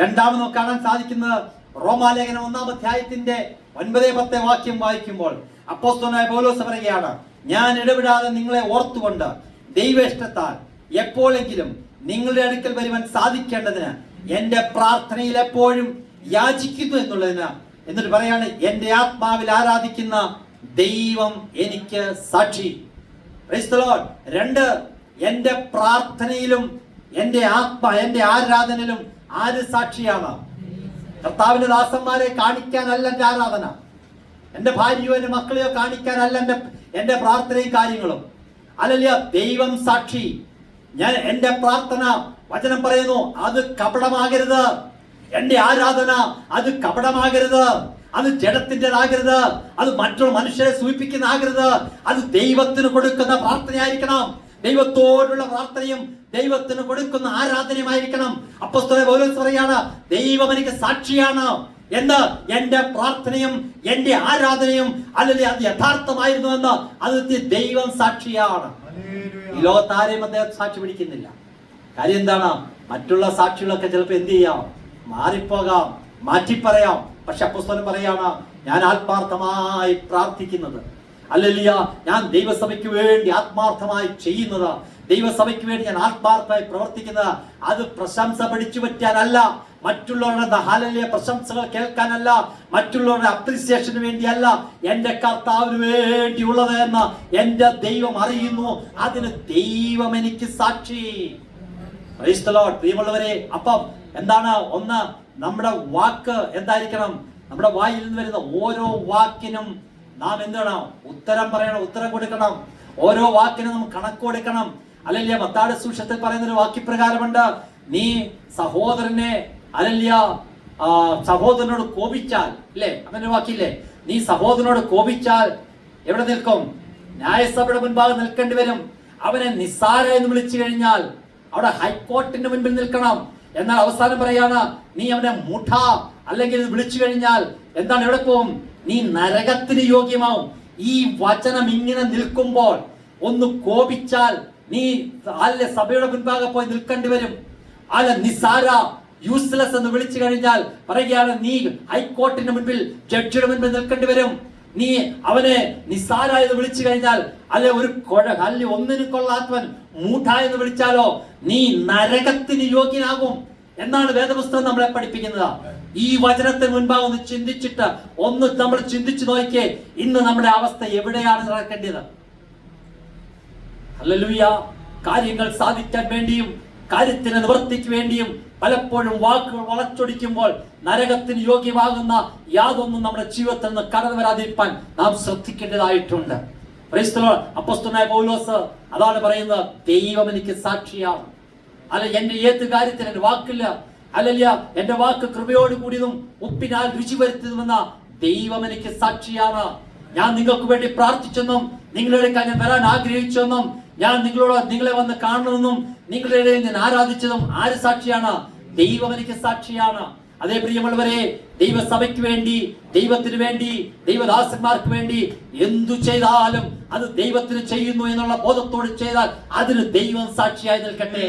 രണ്ടാമത് കാണാൻ സാധിക്കുന്നത് റോമാലേഖനം 1-ാം അധ്യായത്തിന്റെ 9-10 വാക്യം വായിക്കുമ്പോൾ അപ്പോസ്തലനായ പൗലോസ് പറയുകയാണ്, ഞാൻ ഇടപെടാതെ നിങ്ങളെ ഓർത്തുകൊണ്ട് ദൈവേഷ്ടത്താൽ എപ്പോഴെങ്കിലും നിങ്ങളുടെ അടുക്കൽ വരുവാൻ സാധിക്കേണ്ടതിന് എന്റെ പ്രാർത്ഥനയിൽ എപ്പോഴും യാചിക്കുന്നു എന്നുള്ളതിന്. എന്നിട്ട് പറയാണ്, എന്റെ ആത്മാവിൽ ആരാധിക്കുന്ന ദൈവം എനിക്ക് സാക്ഷി. രണ്ട്, എന്റെ പ്രാർത്ഥനയിലും എന്റെ ആരാധനയിലും ആര് സാക്ഷിയാണ്? കർത്താവിന്റെ ദാസന്മാരെ കാണിക്കാനല്ല എന്റെ ആരാധന, എന്റെ ഭാര്യയോ എന്റെ മക്കളെയോ കാണിക്കാനല്ല എന്റെ പ്രാർത്ഥനയും കാര്യങ്ങളും. അല്ലല്ല, ദൈവം സാക്ഷി. ഞാൻ എന്റെ പ്രാർത്ഥന, വചനം പറയുന്നു, അത് കപടമാകരുത്. എന്റെ ആരാധന അത് കപടമാകരുത്, അത് ജഡത്തിൻ്റെതാകരുത്, അത് മറ്റുള്ള മനുഷ്യരെ സൂചിപ്പിക്കുന്നതാകരുത്. അത് ദൈവത്തിന് കൊടുക്കുന്ന പ്രാർത്ഥനയായിരിക്കണം. ദൈവത്തോടുള്ള പ്രാർത്ഥനയും ദൈവത്തിന് കൊടുക്കുന്ന ആരാധനയുമായിരിക്കണം. അപ്പോസ്തലൻ പൗലോസ് പറയാണ്, ദൈവം എനിക്ക് സാക്ഷിയാണ് എന്ന്. എന്റെ പ്രാർത്ഥനയും എന്റെ ആരാധനയും അല്ലെങ്കിൽ അത് യഥാർത്ഥമായിരുന്നു എന്ന് അത് ദൈവം സാക്ഷിയാണ്. ഈ ലോകത്താരെയും അദ്ദേഹം സാക്ഷി പിടിക്കുന്നില്ല. കാര്യം എന്താണ്? മറ്റുള്ള സാക്ഷികളൊക്കെ ചിലപ്പോൾ എന്ത് ചെയ്യാം, മാറിപ്പോകാം, മാറ്റിപ്പറയാം. പക്ഷെ അപ്പോസ്തലൻ പറയാണ്, ഞാൻ ആത്മാർത്ഥമായി പ്രാർത്ഥിക്കുന്നത്, അല്ലല്ല, ഞാൻ ദൈവസഭയ്ക്ക് വേണ്ടി ആത്മാർത്ഥമായി ചെയ്യുന്നത്, ദൈവസഭയ്ക്ക് വേണ്ടി ഞാൻ ആത്മാർത്ഥമായി പ്രവർത്തിക്കുന്നത്, അത് പ്രശംസ പിടിച്ചു പറ്റാനല്ല, മറ്റുള്ളവരുടെ ഹല്ലേലൂയ പ്രശംസകൾ കേൾക്കാനല്ല, മറ്റുള്ളവരുടെ അപ്രീസിയേഷന് വേണ്ടിയല്ല, എന്റെ കർത്താവിന് വേണ്ടിയുള്ളത് എന്ന് എന്റെ ദൈവം അറിയുന്നു. അതിന് ദൈവം എനിക്ക് സാക്ഷി. പ്രിയമുള്ളവരെ, അപ്പം എന്താണ്? ഒന്ന്, നമ്മുടെ വാക്ക് എന്തായിരിക്കണം? നമ്മുടെ വായിൽ നിന്ന് വരുന്ന ഓരോ വാക്കിനും നാം എന്താണ്? ഉത്തരം പറയണം, ഉത്തരം കൊടുക്കണം. ഓരോ വാക്കിനും നമുക്ക് കണക്ക് കൊടുക്കണം. അല്ലല്ല, മത്തായിയുടെ സുവിശേഷത്തിൽ പറയുന്ന ഒരു വാക്യപ്രകാരമുണ്ട്, നീ സഹോദരനെ അല്ലല്ല സഹോദരനോട് കോപിച്ചാൽ, അല്ലേ, അങ്ങനെ ഒരു വാക്കില്ലേ, നീ സഹോദരനോട് കോപിച്ചാൽ എവിടെ നിൽക്കും? ന്യായസഭയുടെ മുൻപാകെ നിൽക്കേണ്ടി വരും. അവനെ നിസ്സാര എന്ന് വിളിച്ചു കഴിഞ്ഞാൽ അവിടെ ഹൈക്കോർട്ടിന്റെ മുൻപിൽ നിൽക്കണം. എന്നാൽ അവസാനം പറയാണ്, നീ അവനെ മുഠ അല്ലെങ്കിൽ വിളിച്ചു കഴിഞ്ഞാൽ എന്താണ്, എവിടെ പോകും? നീ നരകത്തിന് യോഗ്യമാവും. ഈ വചനം ഇങ്ങനെ നിൽക്കുമ്പോൾ ഒന്ന് കോപിച്ചാൽ നീ അല്ലെ സഭയുടെ മുൻപാകെ പോയി നിൽക്കേണ്ടി വരും. അല്ല, നിസാര, യൂസ്ലെസ് എന്ന് വിളിച്ചു കഴിഞ്ഞാൽ പറയുകയാണ്, നീ ഹൈക്കോർട്ടിന്റെ മുൻപിൽ, ജഡ്ജിയുടെ മുൻപിൽ നിൽക്കേണ്ടി വരും. നീ അവനെ നിസാര എന്ന് വിളിച്ചു കഴിഞ്ഞാൽ, അല്ലെ ഒരു അല്ലെ ഒന്നിനും കൊള്ളാത്തവൻ മൂഢ എന്ന് വിളിച്ചാലോ നീ നരകത്തിന് യോഗ്യനാകും എന്നാണ് വേദപുസ്തകം നമ്മളെ പഠിപ്പിക്കുന്നത്. ഈ വചനത്തിന് മുൻപാകെ ഒന്ന് ചിന്തിച്ചിട്ട് ഒന്ന് നമ്മൾ ചിന്തിച്ചു നോക്കിയേ, ഇന്ന് നമ്മുടെ അവസ്ഥ എവിടെയാണ് നടക്കേണ്ടത്? ഹല്ലേലൂയ. കാര്യങ്ങൾ സാധിക്കാൻ വേണ്ടിയും കാര്യത്തിന് നിവർത്തിക്ക് വേണ്ടിയും പലപ്പോഴും വാക്കുകൾ വളച്ചൊടിക്കുമ്പോൾ നരകത്തിന് യോഗ്യമാകുന്ന യാതൊന്നും നമ്മുടെ ജീവിതത്തിൽ നിന്ന് കടന്നു വരാതിരിക്കാൻ നാം ശ്രദ്ധിക്കേണ്ടതായിട്ടുണ്ട്. അപ്പോസ്തലനായ പൗലോസ് അതാണ് പറയുന്നത്, ദൈവം എനിക്ക് സാക്ഷിയാണ്. അല്ല, എന്റെ ഏത് കാര്യത്തിൽ എന്റെ വാക്കില്ല, അല്ലല്ല, എന്റെ വാക്ക് കൃപയോട് കൂടിയതും ഉപ്പിനാൽ രുചി വരുത്തുമെന്ന ദൈവം എനിക്ക് സാക്ഷിയാണ്. ഞാൻ നിങ്ങൾക്ക് വേണ്ടി പ്രാർത്ഥിച്ചെന്നും നിങ്ങളുടെ ഞാൻ വരാൻ ആഗ്രഹിച്ചെന്നും ഞാൻ നിങ്ങളെ വന്ന് കാണണമെന്നും നിങ്ങളുടെ ഇടയിൽ ഞാൻ ആരാധിച്ചതും ആര് സാക്ഷിയാണ്? ദൈവം എനിക്ക് സാക്ഷിയാണ്. അതേ പ്രിയമുള്ളവരെ, ദൈവസഭയ്ക്ക് വേണ്ടി, ദൈവത്തിന് വേണ്ടി, ദൈവദാസന്മാർക്ക് വേണ്ടി എന്തു ചെയ്താലും അത് ദൈവത്തിന് ചെയ്യുന്നു എന്നുള്ള ബോധത്തോട് ചെയ്താൽ അതിന് ദൈവം സാക്ഷിയായി നിൽക്കട്ടെ.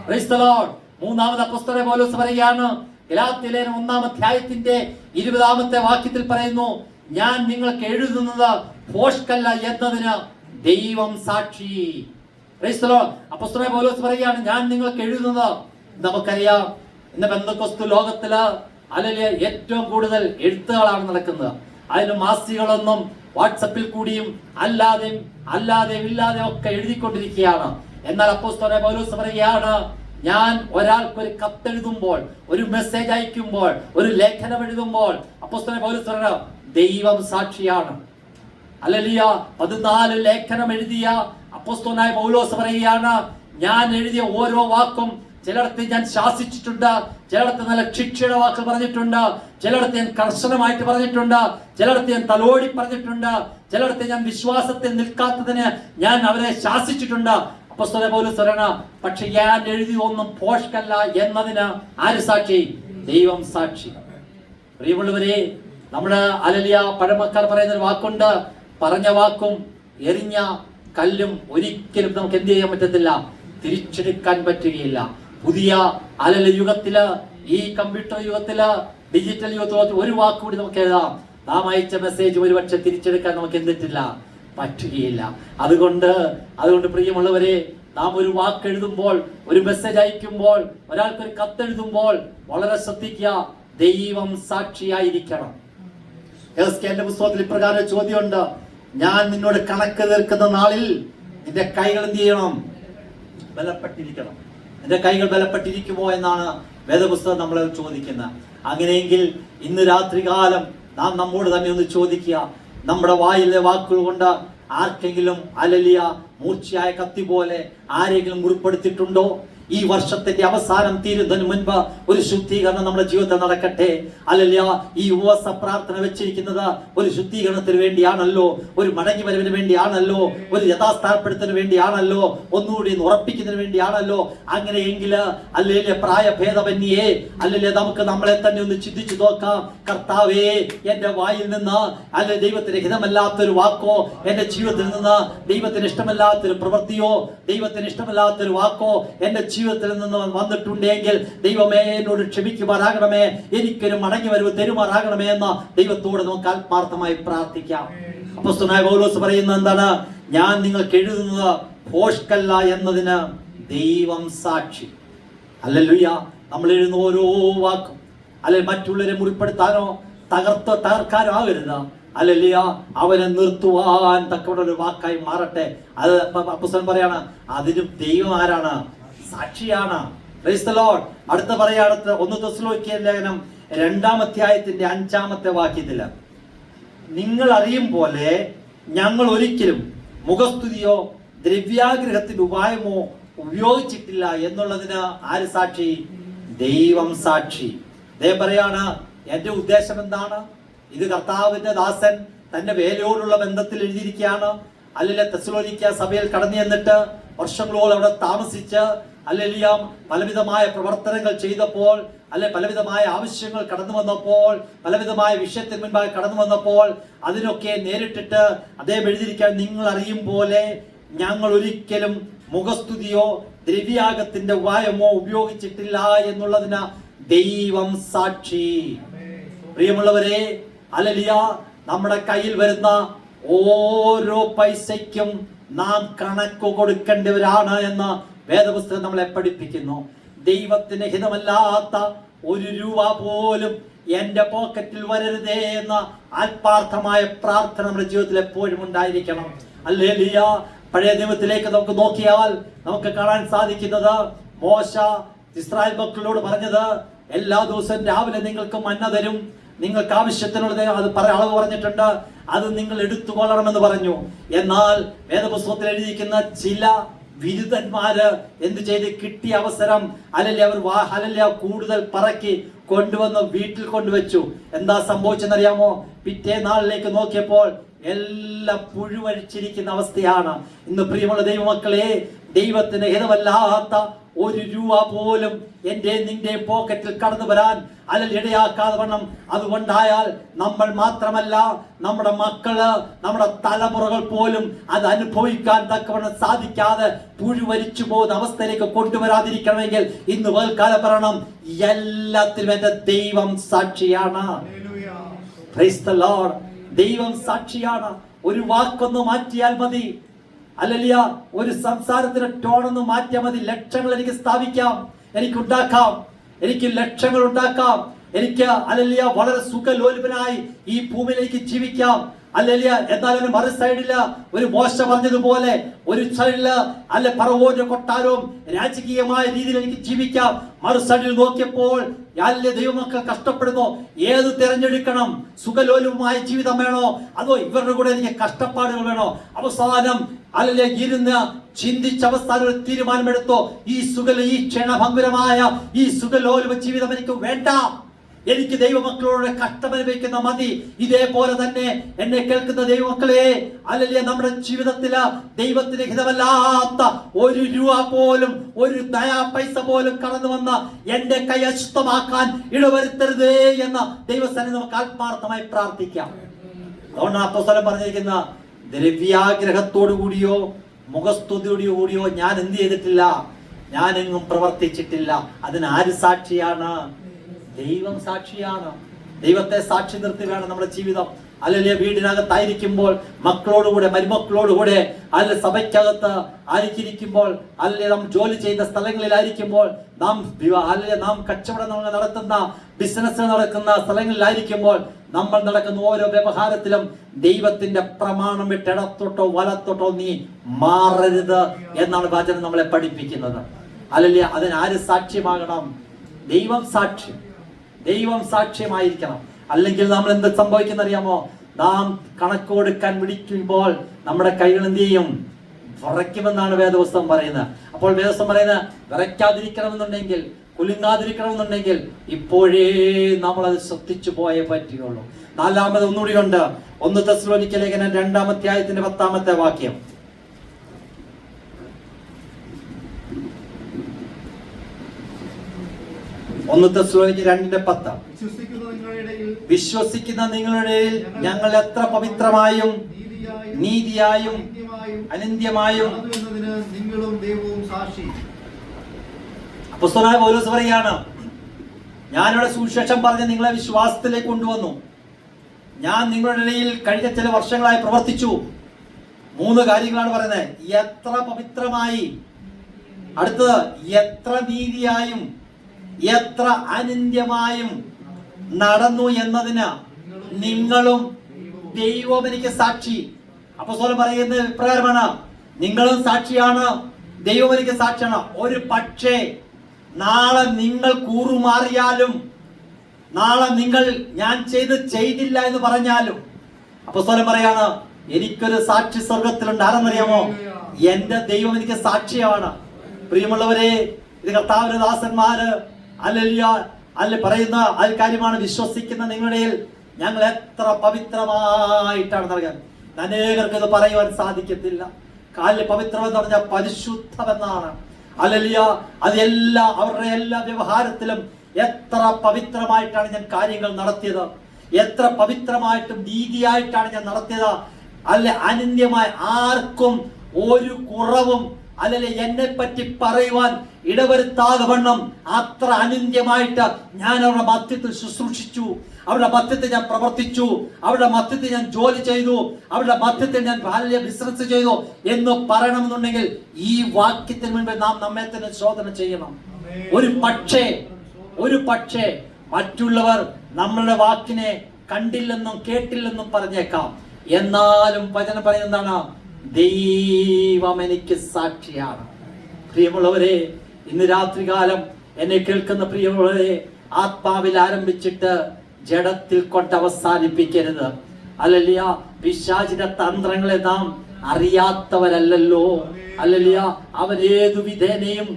Praise the Lord. മൂന്നാമത് അപ്പോസ്തലൻ പൗലോസ് പറയുകയാണ്, ഗലാത്യലേഖനം 1-ാം അധ്യായത്തിന്റെ 20-ാമത്തെ വാക്യത്തിൽ പറയുന്നു, ഞാൻ നിങ്ങൾക്ക് എഴുതുന്നത് ഭോഷ്കല്ല എന്നതിന് ദൈവം സാക്ഷി. Praise the Lord. അപ്പോസ്തലൻ പൗലോസ് പറയുകയാണ്, ഞാൻ നിങ്ങൾക്ക് എഴുതുന്നത്. നമുക്കറിയാം, ഇന്ന് പെന്തക്കോസ്ത് ലോകത്തില് അല്ലെങ്കിൽ ഏറ്റവും കൂടുതൽ എഴുത്തുകളാണ് നടക്കുന്നത്. അതിന് മാസികളൊന്നും വാട്സപ്പിൽ കൂടിയും അല്ലാതെയും ഇല്ലാതെയും ഒക്കെ എഴുതിക്കൊണ്ടിരിക്കുകയാണ്. എന്നാൽ അപ്പോസ്തലൻ പൗലോസ് പറയുകയാണ്, ഞാൻ ഒരാൾക്കൊരു കത്തെഴുതുമ്പോൾ, ഒരു മെസ്സേജ് അയക്കുമ്പോൾ, ഒരു ലേഖനം എഴുതുമ്പോൾ അപ്പോസ്തലൻ പൗലോസ് പറയുന്നത് ദൈവം സാക്ഷിയാണ്. ഹല്ലേലൂയ. 14 ലേഖനം എഴുതിയ അപ്പോസ്തലനായ പൗലോസ് പറയുകയാണ്, ഞാൻ എഴുതിയ ഓരോ വാക്കും ചിലയിടത്ത് ഞാൻ ശാസിച്ചിട്ടുണ്ട്, ചിലയിടത്ത് നല്ല ശിക്ഷയുടെ വാക്ക് പറഞ്ഞിട്ടുണ്ട്, ചിലയിടത്ത് ഞാൻ കർശനമായിട്ട് പറഞ്ഞിട്ടുണ്ട്, ചിലയിടത്ത് ഞാൻ തലോടി പറഞ്ഞിട്ടുണ്ട്, ചിലയിടത്ത് ഞാൻ വിശ്വാസത്തിൽ നിൽക്കാത്തതിന് ഞാൻ അവരെ ശാസിച്ചിട്ടുണ്ട്. അപ്പോസ്തലൻ പൗലോസ് പറയണ, പക്ഷെ ഞാൻ എഴുതിയൊന്നും ഭോഷ്കല്ല എന്നതിന് ആര് സാക്ഷി? ദൈവം സാക്ഷി. പ്രിയമുള്ളവരെ, നമ്മുടെ ഹല്ലേലൂയ പഴമക്കാർ പറയുന്ന ഒരു വാക്കുണ്ട്, പറഞ്ഞ വാക്കും എറിഞ്ഞ കല്ലും ഒരിക്കലും നമുക്ക് എന്ത് ചെയ്യാൻ പറ്റത്തില്ല, തിരിച്ചെടുക്കാൻ പറ്റുകയില്ല. പുതിയ ഹല്ലേലൂയ യുഗത്തില്, ഈ കമ്പ്യൂട്ടർ യുഗത്തില്, ഡിജിറ്റൽ യുഗത്തില് ഒരു വാക്ക് കൂടി നമുക്ക് എഴുതാം, നാം അയച്ച മെസ്സേജ് ഒരുപക്ഷെ തിരിച്ചെടുക്കാൻ നമുക്ക് എന്തിട്ടില്ല, പറ്റുകയില്ല. അതുകൊണ്ട് പ്രിയമുള്ളവരെ, നാം ഒരു വാക്ക് എഴുതുമ്പോൾ, ഒരു മെസ്സേജ് അയക്കുമ്പോൾ, ഒരാൾക്കൊരു കത്തെഴുതുമ്പോൾ വളരെ ശ്രദ്ധിക്കുക, ദൈവം സാക്ഷിയായിരിക്കണം. എസ്കേലിന്റെ പുസ്തകത്തിൽ ഇപ്രകാരം ചോദ്യമുണ്ട്, ഞാൻ നിന്നോട് കണക്ക് തീർക്കുന്ന നാളിൽ നിന്റെ കൈകൾ എന്ത് ചെയ്യണം? ബലപ്പെട്ടിരിക്കണം. നിന്റെ കൈകൾ ബലപ്പെട്ടിരിക്കുമോ എന്നാണ് വേദപുസ്തകം നമ്മളെ ചോദിക്കുന്നത്. അങ്ങനെയെങ്കിൽ ഇന്ന് രാത്രികാലം നാം നമ്മോട് തന്നെ ഒന്ന് ചോദിക്കുക, നമ്മുടെ വായിലെ വാക്കുകൾ കൊണ്ട് ആർക്കെങ്കിലും ഹല്ലേലൂയ മൂർച്ചയായ കത്തി പോലെ ആരെങ്കിലും മുറിപ്പെടുത്തിയിട്ടുണ്ടോ? ഈ വർഷത്തിന്റെ അവസാനം തീരുന്നതിന് മുൻപ് ഒരു ശുദ്ധീകരണം നമ്മുടെ ജീവിതത്തിൽ നടക്കട്ടെ. ഹല്ലേലൂയ, ഈ ഉപവാസ പ്രാർത്ഥന വെച്ചിരിക്കുന്നത് ഒരു ശുദ്ധീകരണത്തിന് വേണ്ടിയാണല്ലോ, ഒരു മടങ്ങി വരവിന് വേണ്ടിയാണല്ലോ, ഒരു യഥാസ്ഥാനപ്പെടുത്തുന്നതിന് വേണ്ടിയാണല്ലോ, ഒന്നുകൂടി ഉറപ്പിക്കുന്നതിന് വേണ്ടിയാണല്ലോ. അങ്ങനെയെങ്കിൽ ഹല്ലേലൂയ പ്രായഭേദമന്യേ ഹല്ലേലൂയ നമുക്ക് നമ്മളെ തന്നെ ഒന്ന് ചിന്തിച്ചു നോക്കാം. കർത്താവേ, എന്റെ വായിൽ നിന്ന് ഹല്ലേലൂയ ദൈവത്തിന് ഹിതമല്ലാത്തൊരു വാക്കോ, എന്റെ ജീവിതത്തിൽ നിന്ന് ദൈവത്തിന് ഇഷ്ടമല്ലാത്തൊരു പ്രവൃത്തിയോ, ദൈവത്തിന് ഇഷ്ടമല്ലാത്തൊരു വാക്കോ എന്റെ ജീവിതത്തിൽ നിന്ന് വന്നിട്ടുണ്ടെങ്കിൽ ദൈവമേ എന്നോട് ക്ഷമിക്കുമാറാകണമേ, എനിക്കൊരു മടങ്ങി വരവ് തരുമാറാകണമേ എന്ന് ദൈവത്തോട് നമുക്ക് ആത്മാർത്ഥമായി പ്രാർത്ഥിക്കാം. അപ്പോസ്തലനായ പൗലോസ് പറയുന്നത് എന്താണ്? ഞാൻ നിങ്ങൾക്ക് എഴുതുന്നത് ഭോഷ്കല്ല എന്നതിന് ദൈവം സാക്ഷി. ഹല്ലേലൂയ. നമ്മൾ എഴുതുന്ന ഓരോ വാക്കും അല്ലെങ്കിൽ മറ്റുള്ളവരെ മുറിപ്പെടുത്താനോ തകർക്കാനോ ആകരുത്. ഹല്ലേലൂയ, അവനെ നിർത്തുവാൻ തക്കവണ്ണം ഒരു വാക്കായി മാറട്ടെ. അത് അപ്പോസ്തലൻ പറയാണ്, അതിനും ദൈവം ആരാണ്? സാക്ഷിയാണ്. Praise the Lord. അടുത്ത പറയാണ് 1 തെസ്സലോനിക്കർ ലേഖനം 2-ാം അധ്യായത്തിന്റെ 5-ാമത്തെ വാക്യത്തില്, നിങ്ങൾ അറിയും പോലെ ഞങ്ങൾ ഒരിക്കലും മുഖസ്തുതിയോ ദ്രവ്യാഗ്രഹത്തിന്റെ ഉപായമോ ഉപയോഗിച്ചിട്ടില്ല എന്നുള്ളതിന് ആര് സാക്ഷി? ദൈവം സാക്ഷി. ദൈവം പറയാണ്, എന്റെ ഉദ്ദേശം എന്താണ്? ഇത് കർത്താവിന്റെ ദാസൻ തന്റെ വേലയോടുള്ള ബന്ധത്തിൽ എഴുതിയിരിക്കുകയാണ്. അല്ലെങ്കിൽ തെസ്സലോനിക്ക സഭയിൽ കടന്നു ചെന്നിട്ട് വർഷങ്ങളോളം അവിടെ താമസിച്ച് ഹല്ലേലൂയ പലവിധമായ പ്രവർത്തനങ്ങൾ ചെയ്തപ്പോൾ, അല്ലെ പലവിധമായ ആവശ്യങ്ങൾ കടന്നു വന്നപ്പോൾ, പലവിധമായ വിഷയത്തിന് മുൻപായി കടന്നു വന്നപ്പോൾ അതിനൊക്കെ നേരിട്ടിട്ട് അദ്ദേഹം എഴുതിയിരിക്കാൻ, നിങ്ങൾ അറിയും പോലെ ഞങ്ങൾ ഒരിക്കലും മുഖസ്തുതിയോ ദ്രവ്യാഗത്തിന്റെ ഉപായമോ ഉപയോഗിച്ചിട്ടില്ല എന്നുള്ളതിന് ദൈവം സാക്ഷി. പ്രിയമുള്ളവരെ, ഹല്ലേലൂയ, നമ്മുടെ കയ്യിൽ വരുന്ന ഓരോ പൈസയ്ക്കും നാം കണക്ക് കൊടുക്കേണ്ടവരാണ് എന്ന് വേദപുസ്തകം നമ്മളെ പഠിപ്പിക്കുന്നു. ദൈവത്തിന് ഹിതമല്ലാത്ത ഒരു രൂപ പോലും എന്റെ പോക്കറ്റിൽ വരരുതേ എന്ന ആത്മാർത്ഥമായ പ്രാർത്ഥന നമ്മുടെ ജീവിതത്തിൽ എപ്പോഴും ഉണ്ടായിരിക്കണം. ഹല്ലേലൂയ. പഴയ നിയമത്തിലേക്ക് നമുക്ക് നോക്കിയാൽ നമുക്ക് കാണാൻ സാധിക്കുന്നത്, മോശ ഇസ്രായേൽ മക്കളോട് പറഞ്ഞത്, എല്ലാ ദിവസവും രാവിലെ നിങ്ങൾക്ക് മന്ന തരും, നിങ്ങൾക്ക് ആവശ്യത്തിനുള്ളത് അത് അളവ് പറഞ്ഞിട്ടുണ്ട്, അത് നിങ്ങൾ എടുത്തുകൊള്ളണമെന്ന് പറഞ്ഞു. എന്നാൽ വേദപുസ്തകത്തിൽ എഴുതിയിരിക്കുന്ന ചില വിരുദ്ധന്മാര് എന്ത് ചെയ്ത് കിട്ടിയ അവസരം അല്ലെങ്കിൽ അവർ കൂടുതൽ പറക്കി കൊണ്ടുവന്ന് വീട്ടിൽ കൊണ്ടുവച്ചു. എന്താ സംഭവിച്ചെന്നറിയാമോ? പിറ്റേ നാളിലേക്ക് നോക്കിയപ്പോൾ എല്ലാം പുഴുവഴിച്ചിരിക്കുന്ന അവസ്ഥയാണ്. ഇന്ന് പ്രിയമുള്ള ദൈവമക്കളെ, ദൈവത്തിന് ഹിതമല്ലാത്ത ഒരു രൂപ പോലും എന്റെ നിന്റെ പോക്കറ്റിൽ കടന്നു വരാൻ ഇടയാക്കാതെ വണ്ണം അതുകൊണ്ടായാൽ നമ്മൾ മാത്രമല്ല, നമ്മുടെ മക്കള്, നമ്മുടെ തലമുറകൾ പോലും അത് അനുഭവിക്കാൻ തക്കവണ്ണം സാധിക്കാതെ പുഴുവരിച്ചു പോകുന്ന അവസ്ഥയിലേക്ക് കൊണ്ടുവരാതിരിക്കണമെങ്കിൽ ഇന്ന് വേൽക്കാലം പറയണം, എല്ലാത്തിലും എന്റെ ദൈവം സാക്ഷിയാണ്. Praise the Lord. ദൈവം സാക്ഷിയാണ്. ഒരു വാക്കൊന്ന് മാറ്റിയാൽ മതി, ഹല്ലേലൂയ, ഒരു സംസാരത്തിന് ടോണൊന്ന് മാറ്റിയാൽ മതി, ലക്ഷങ്ങൾ എനിക്ക് സ്ഥാപിക്കാം, എനിക്ക് ഉണ്ടാക്കാം, എനിക്ക് ലക്ഷങ്ങൾ ഉണ്ടാക്കാം, എനിക്ക് ഹല്ലേലൂയ വളരെ സുഖലോലുപനായി ഈ ഭൂമിയിലേക്ക് ജീവിക്കാം. അല്ലേലിയ. എന്നാൽ ഒരു മറു സൈഡില് ഒരു മോശ പറഞ്ഞതുപോലെ ഒരു സൈഡില് അല്ലെ പറവോന്റെ കൊട്ടാരവും രാജകീയമായ രീതിയിൽ എനിക്ക് ജീവിക്കാം. മറു സൈഡിൽ നോക്കിയപ്പോൾ അല്ലെ ദൈവമക്കൾ കഷ്ടപ്പെടുന്നു. ഏത് തിരഞ്ഞെടുക്കണം? സുഖലോലുമായ ജീവിതം വേണോ, അതോ ഇവരുടെ കൂടെ എനിക്ക് കഷ്ടപ്പാടുകൾ വേണോ? അവസാനം അല്ലെ ഇരുന്ന് ചിന്തിച്ച അവസാനം ഒരു തീരുമാനമെടുത്തോ, ഈ ക്ഷണഭംഗുരമായ ഈ സുഖലോലുപ ജീവിതം എനിക്ക് വേണ്ട, എനിക്ക് ദൈവമക്കളോട് കഷ്ടമനുഭവിക്കുന്ന മതി. ഇതേപോലെ തന്നെ എന്നെ കേൾക്കുന്ന ദൈവമക്കളെ, അല്ലല്ലേ, നമ്മുടെ ജീവിതത്തില് ദൈവത്തിന് ഹിതമല്ലാത്ത ഒരു രൂപ പോലും, ഒരു ദയാ പൈസ പോലും കടന്നു വന്ന എന്റെ കൈ അശുദ്ധമാക്കാൻ ഇടവരുത്തരുതേ എന്ന് ദൈവസന്നിധിയിൽ നമുക്ക് ആത്മാർത്ഥമായി പ്രാർത്ഥിക്കാം. അതുകൊണ്ടാണ് അപ്പോസ്തലൻ പറഞ്ഞിരിക്കുന്ന, ദ്രവ്യാഗ്രഹത്തോടു കൂടിയോ മുഖസ്തുതിയോടു കൂടിയോ ഞാൻ എന്ത് ചെയ്തിട്ടില്ല, ഞാൻ എങ്ങും പ്രവർത്തിച്ചിട്ടില്ല. അതിന് ആര് സാക്ഷിയാണ്? ദൈവം സാക്ഷിയാണ്. ദൈവത്തെ സാക്ഷി നിർത്തി വേണം നമ്മുടെ ജീവിതം. അല്ലെ, വീടിനകത്തായിരിക്കുമ്പോൾ മക്കളോടുകൂടെ മരുമക്കളോടുകൂടെ, അല്ലെ സഭയ്ക്കകത്ത് ആയിരിക്കുമ്പോൾ, അല്ലെ നാം ജോലി ചെയ്യുന്ന സ്ഥലങ്ങളിലായിരിക്കുമ്പോൾ, നാം കച്ചവടം നടത്തുന്ന ബിസിനസ് നടക്കുന്ന സ്ഥലങ്ങളിലായിരിക്കുമ്പോൾ, നമ്മൾ നടക്കുന്ന ഓരോ വ്യവഹാരത്തിലും ദൈവത്തിന്റെ പ്രമാണം വിട്ട് ഇടത്തോട്ടോ വലത്തോട്ടോ നീ മാറരുത് എന്നാണ് വചനം നമ്മളെ പഠിപ്പിക്കുന്നത്. അല്ലെ, അതിനാര് സാക്ഷ്യമാകണം? ദൈവം സാക്ഷി. ദൈവം സാക്ഷ്യമായിരിക്കണം. അല്ലെങ്കിൽ നമ്മൾ എന്ത് സംഭവിക്കുന്ന അറിയാമോ? നാം കണക്ക് കൊടുക്കാൻ വിളിക്കുമ്പോൾ നമ്മുടെ കൈകൾ എന്ത് ചെയ്യും? വിറയ്ക്കുമെന്നാണ് വേദപുസ്തകം പറയുന്നത്. അപ്പോൾ വേദപുസ്തകം പറയുന്നത്, വിറയ്ക്കാതിരിക്കണമെന്നുണ്ടെങ്കിൽ, കുലുങ്ങാതിരിക്കണമെന്നുണ്ടെങ്കിൽ ഇപ്പോഴേ നമ്മൾ അത് ശ്രദ്ധിച്ചു പോയേ പറ്റുകയുള്ളൂ. നാലാമത് ഒന്നുകൂടി ഉണ്ട്. 1 തെസ്സലോനിക്ക ലേഖനം 2-ാം അധ്യായത്തിന്റെ 10-ാമത്തെ വാക്യം. 1 തെസ്സലോനിക്ക 2:10. വിശ്വസിക്കുന്ന നിങ്ങളുടെ ഞങ്ങൾ എത്ര പവിത്രമായും നീതിയായും അനിന്ദ്യമായും അപ്പോസ്തലനായ പൗലോസ് പറയാണ്, ഞാനിവിടെ സുവിശേഷം പറഞ്ഞ് നിങ്ങളെ വിശ്വാസത്തിലേക്ക് കൊണ്ടുവന്നു. ഞാൻ നിങ്ങളുടെ ഇടയിൽ കഴിഞ്ഞ ചില വർഷങ്ങളായി പ്രവർത്തിച്ചു. 3 കാര്യങ്ങളാണ് പറയുന്നത്. എത്ര പവിത്രമായി, അടുത്തത് എത്ര നീതിയായും എത്ര അനിന്ദ്യമായും നടന്നു എന്നതിന് നിങ്ങളും ദൈവവും എനിക്ക് സാക്ഷി. അപ്പോസ്തലൻ പറയുന്നത് ഇപ്രകാരമാണ്, നിങ്ങളും സാക്ഷിയാണ്, ദൈവം എനിക്ക് സാക്ഷിയാണ്. ഒരു പക്ഷേ നാളെ നിങ്ങൾ കൂറുമാറിയാലും, നാളെ നിങ്ങൾ ഞാൻ ചെയ്തില്ല എന്ന് പറഞ്ഞാലും, അപ്പോസ്തലൻ പറയാണ്, എനിക്കൊരു സാക്ഷി സ്വർഗത്തിലുണ്ട്. ആരെന്നറിയാമോ? എന്റെ ദൈവം എനിക്ക് സാക്ഷിയാണ്. പ്രിയമുള്ളവരെ, ഇത് കർത്താവിന്റെ ദാസന്മാര് അല്ലെ പറയുന്ന ആ കാര്യമാണ്. വിശ്വസിക്കുന്ന നിങ്ങളുടെ ഞങ്ങൾ എത്ര പവിത്രമായിട്ടാണ് നൽകാൻ. അനേകർക്ക് ഇത് പറയുവാൻ സാധിക്കത്തില്ല. കാലിൽ പവിത്രം എന്ന് പറഞ്ഞാൽ പരിശുദ്ധമെന്നാണ്. അതെല്ലാം അവരുടെ എല്ലാ വ്യവഹാരത്തിലും എത്ര പവിത്രമായിട്ടാണ് ഞാൻ കാര്യങ്ങൾ നടത്തിയത്, എത്ര പവിത്രമായിട്ടും നീതിയായിട്ടാണ് ഞാൻ നടത്തിയത്. അനന്യമായി ആർക്കും ഒരു കുറവും എന്നെ പറ്റി പറയുവാൻ ഇടവരുത്താതെ വണ്ണം അത്ര അനിന്ദ്യമായിട്ട് ഞാൻ അവരുടെ മധ്യത്തിൽ ശുശ്രൂഷിച്ചു, അവരുടെ മധ്യത്തിൽ ഞാൻ പ്രവർത്തിച്ചു, അവരുടെ മധ്യത്തിൽ ഞാൻ ജോലി ചെയ്തു, അവരുടെ മധ്യത്തിൽ ഞാൻ വലിയ ബിസിനസ് ചെയ്തു എന്ന് പറയണമെന്നുണ്ടെങ്കിൽ ഈ വാക്യത്തിന് മുൻപിൽ നാം നമ്മെ തന്നെ ശോധന ചെയ്യണം. ഒരു പക്ഷേ മറ്റുള്ളവർ നമ്മളുടെ വാക്കിനെ കണ്ടില്ലെന്നും കേട്ടില്ലെന്നും പറഞ്ഞേക്കാം. എന്നാലും വചനം പറയുന്നതാണ്, ദൈവം എനിക്ക് സാക്ഷിയാണ്. പ്രിയമുള്ളവരെ, ഇന്ന് രാത്രികാലം എന്നെ കേൾക്കുന്ന പ്രിയമുള്ളവരെ, ആത്മാവിൽ ആരംഭിച്ചിട്ട് ജഡത്തിൽ കൊണ്ട് അവസാനിപ്പിക്കരുത്. അല്ലല്ലിയ, പിശാചിന്റെ തന്ത്രങ്ങളെ നാം അറിയാത്തവരല്ലല്ലോ. അല്ലല്ലിയ, അവരേതു വിധേനയും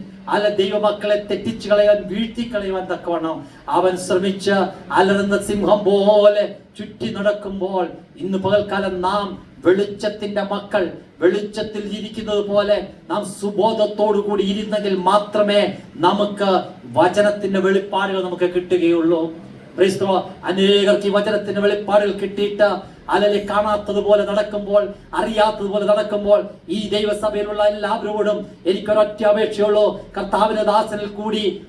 ദൈവമക്കളെ തെറ്റിച്ചു കളയാൻ, വീഴ്ത്തിക്കളയുവാൻ തക്കവണ്ണം അവൻ ശ്രമിച്ച് അലറുന്ന സിംഹം പോലെ ചുറ്റി നടക്കുമ്പോൾ, ഇന്ന് പകൽക്കാലം നാം വെളിച്ചത്തിന്റെ മക്കൾ വെളിച്ചത്തിൽ ഇരിക്കുന്നത് പോലെ നാം സുബോധത്തോടു കൂടി ഇരുന്നെങ്കിൽ മാത്രമേ നമുക്ക് വചനത്തിന്റെ വെളിപ്പാടുകൾ നമുക്ക് കിട്ടുകയുള്ളൂ. അനേകർക്ക് ഈ വചനത്തിന്റെ വെളിപ്പാടുകൾ കിട്ടിയിട്ട് കാണാത്തതുപോലെ നടക്കുമ്പോൾ, അറിയാത്തതുപോലെ നടക്കുമ്പോൾ, ഈ ദൈവസഭയിലുള്ള എല്ലാവരോടും എനിക്കൊരൊറ്റ അപേക്ഷയുള്ളൂ. കർത്താവിന്റെ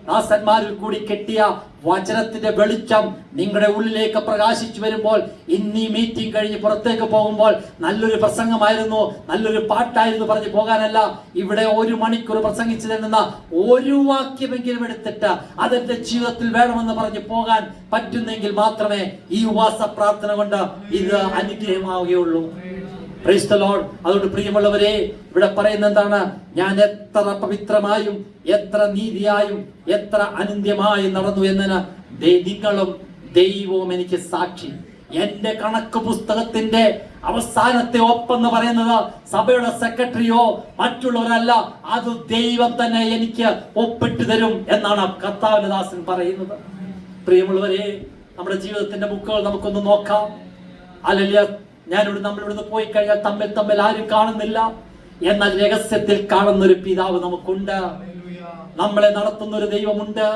ദാസന്മാരിൽ കൂടി കെട്ടിയ വചനത്തിന്റെ വെളിച്ചം നിങ്ങളുടെ ഉള്ളിലേക്ക് പ്രകാശിച്ചു വരുമ്പോൾ, ഇന്ന് ഈ മീറ്റിംഗ് കഴിഞ്ഞ് പുറത്തേക്ക് പോകുമ്പോൾ നല്ലൊരു പ്രസംഗമായിരുന്നു, നല്ലൊരു പാട്ടായിരുന്നു പറഞ്ഞ് പോകാനല്ല, ഇവിടെ 1 മണിക്കൂർ പ്രസംഗിച്ചു തരുന്ന ഒരു വാക്യമെങ്കിലും എടുത്തിട്ട് അതെന്റെ ജീവിതത്തിൽ വേണമെന്ന് പറഞ്ഞ് പോകാൻ പറ്റുന്നെങ്കിൽ മാത്രമേ ഈ ഉപവാസ പ്രാർത്ഥന കൊണ്ട് ഇത് അനുഗ്രഹമാവുകയുള്ളൂ. Praise the Lord. അതുകൊണ്ട് പ്രിയമുള്ളവരെ, ഇവിടെ പറയുന്നത് എന്താണ്? ഞാൻ എത്ര പവിത്രമായും എത്ര നീതിയായും എത്ര അനന്യമായും നടന്നു എന്നതിന് നിങ്ങളും ദൈവവും എനിക്ക് സാക്ഷി. എന്റെ കണക്ക് പുസ്തകത്തിന്റെ അവസാനത്തെ ഒപ്പെന്ന് പറയുന്നത് സഭയുടെ സെക്രട്ടറിയോ മറ്റുള്ളവരല്ല, അത് ദൈവം തന്നെ എനിക്ക് ഒപ്പിട്ട് തരും എന്നാണ് കർത്താവിന്റെ ദാസൻ പറയുന്നത്. പ്രിയമുള്ളവരെ, നമ്മുടെ ജീവിതത്തിന്റെ ബുക്കുകൾ നമുക്കൊന്ന് നോക്കാം. അല്ലെങ്കിൽ നമ്മളിവിടുന്ന് പോയി കഴിഞ്ഞാൽ തമ്മിൽ ആരും കാണുന്നില്ല, എന്നാൽ രഹസ്യത്തിൽ കാണുന്ന ഒരു പിതാവ് നമുക്കുണ്ട്. നമ്മളെ നടത്തുന്ന ഒരു ദൈവമുണ്ട്.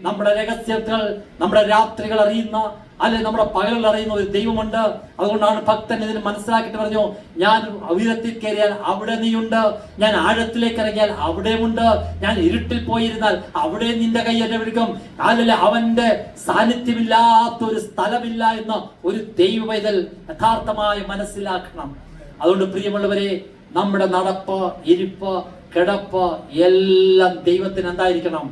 നമ്മുടെ രഹസ്യങ്ങൾ, നമ്മുടെ രാത്രികൾ അറിയുന്ന, അല്ലെ നമ്മുടെ പകലുകൾ അറിയുന്ന ഒരു ദൈവമുണ്ട്. അതുകൊണ്ടാണ് ഭക്തൻ ഇതിന് മനസ്സിലാക്കിയിട്ട് പറഞ്ഞു, ഞാൻ ഉയരത്തിൽ കയറിയാൽ അവിടെ നീയുണ്ട്, ഞാൻ ആഴത്തിലേക്ക് ഇറങ്ങിയാൽ അവിടെയുണ്ട്, ഞാൻ ഇരുട്ടിൽ പോയിരുന്നാൽ അവിടെ നിന്റെ കൈ എന്നെ വിളിക്കും. അല്ലെ, അവന്റെ സാന്നിധ്യമില്ലാത്ത ഒരു സ്ഥലമില്ല എന്ന് ഒരു ദൈവ പൈതൽ യഥാർത്ഥമായി മനസ്സിലാക്കണം. അതുകൊണ്ട് പ്രിയമുള്ളവരെ, നമ്മുടെ നടപ്പ്, ഇരിപ്പ്, കിടപ്പ് എല്ലാം ദൈവത്തിന് എന്തായിരിക്കണം?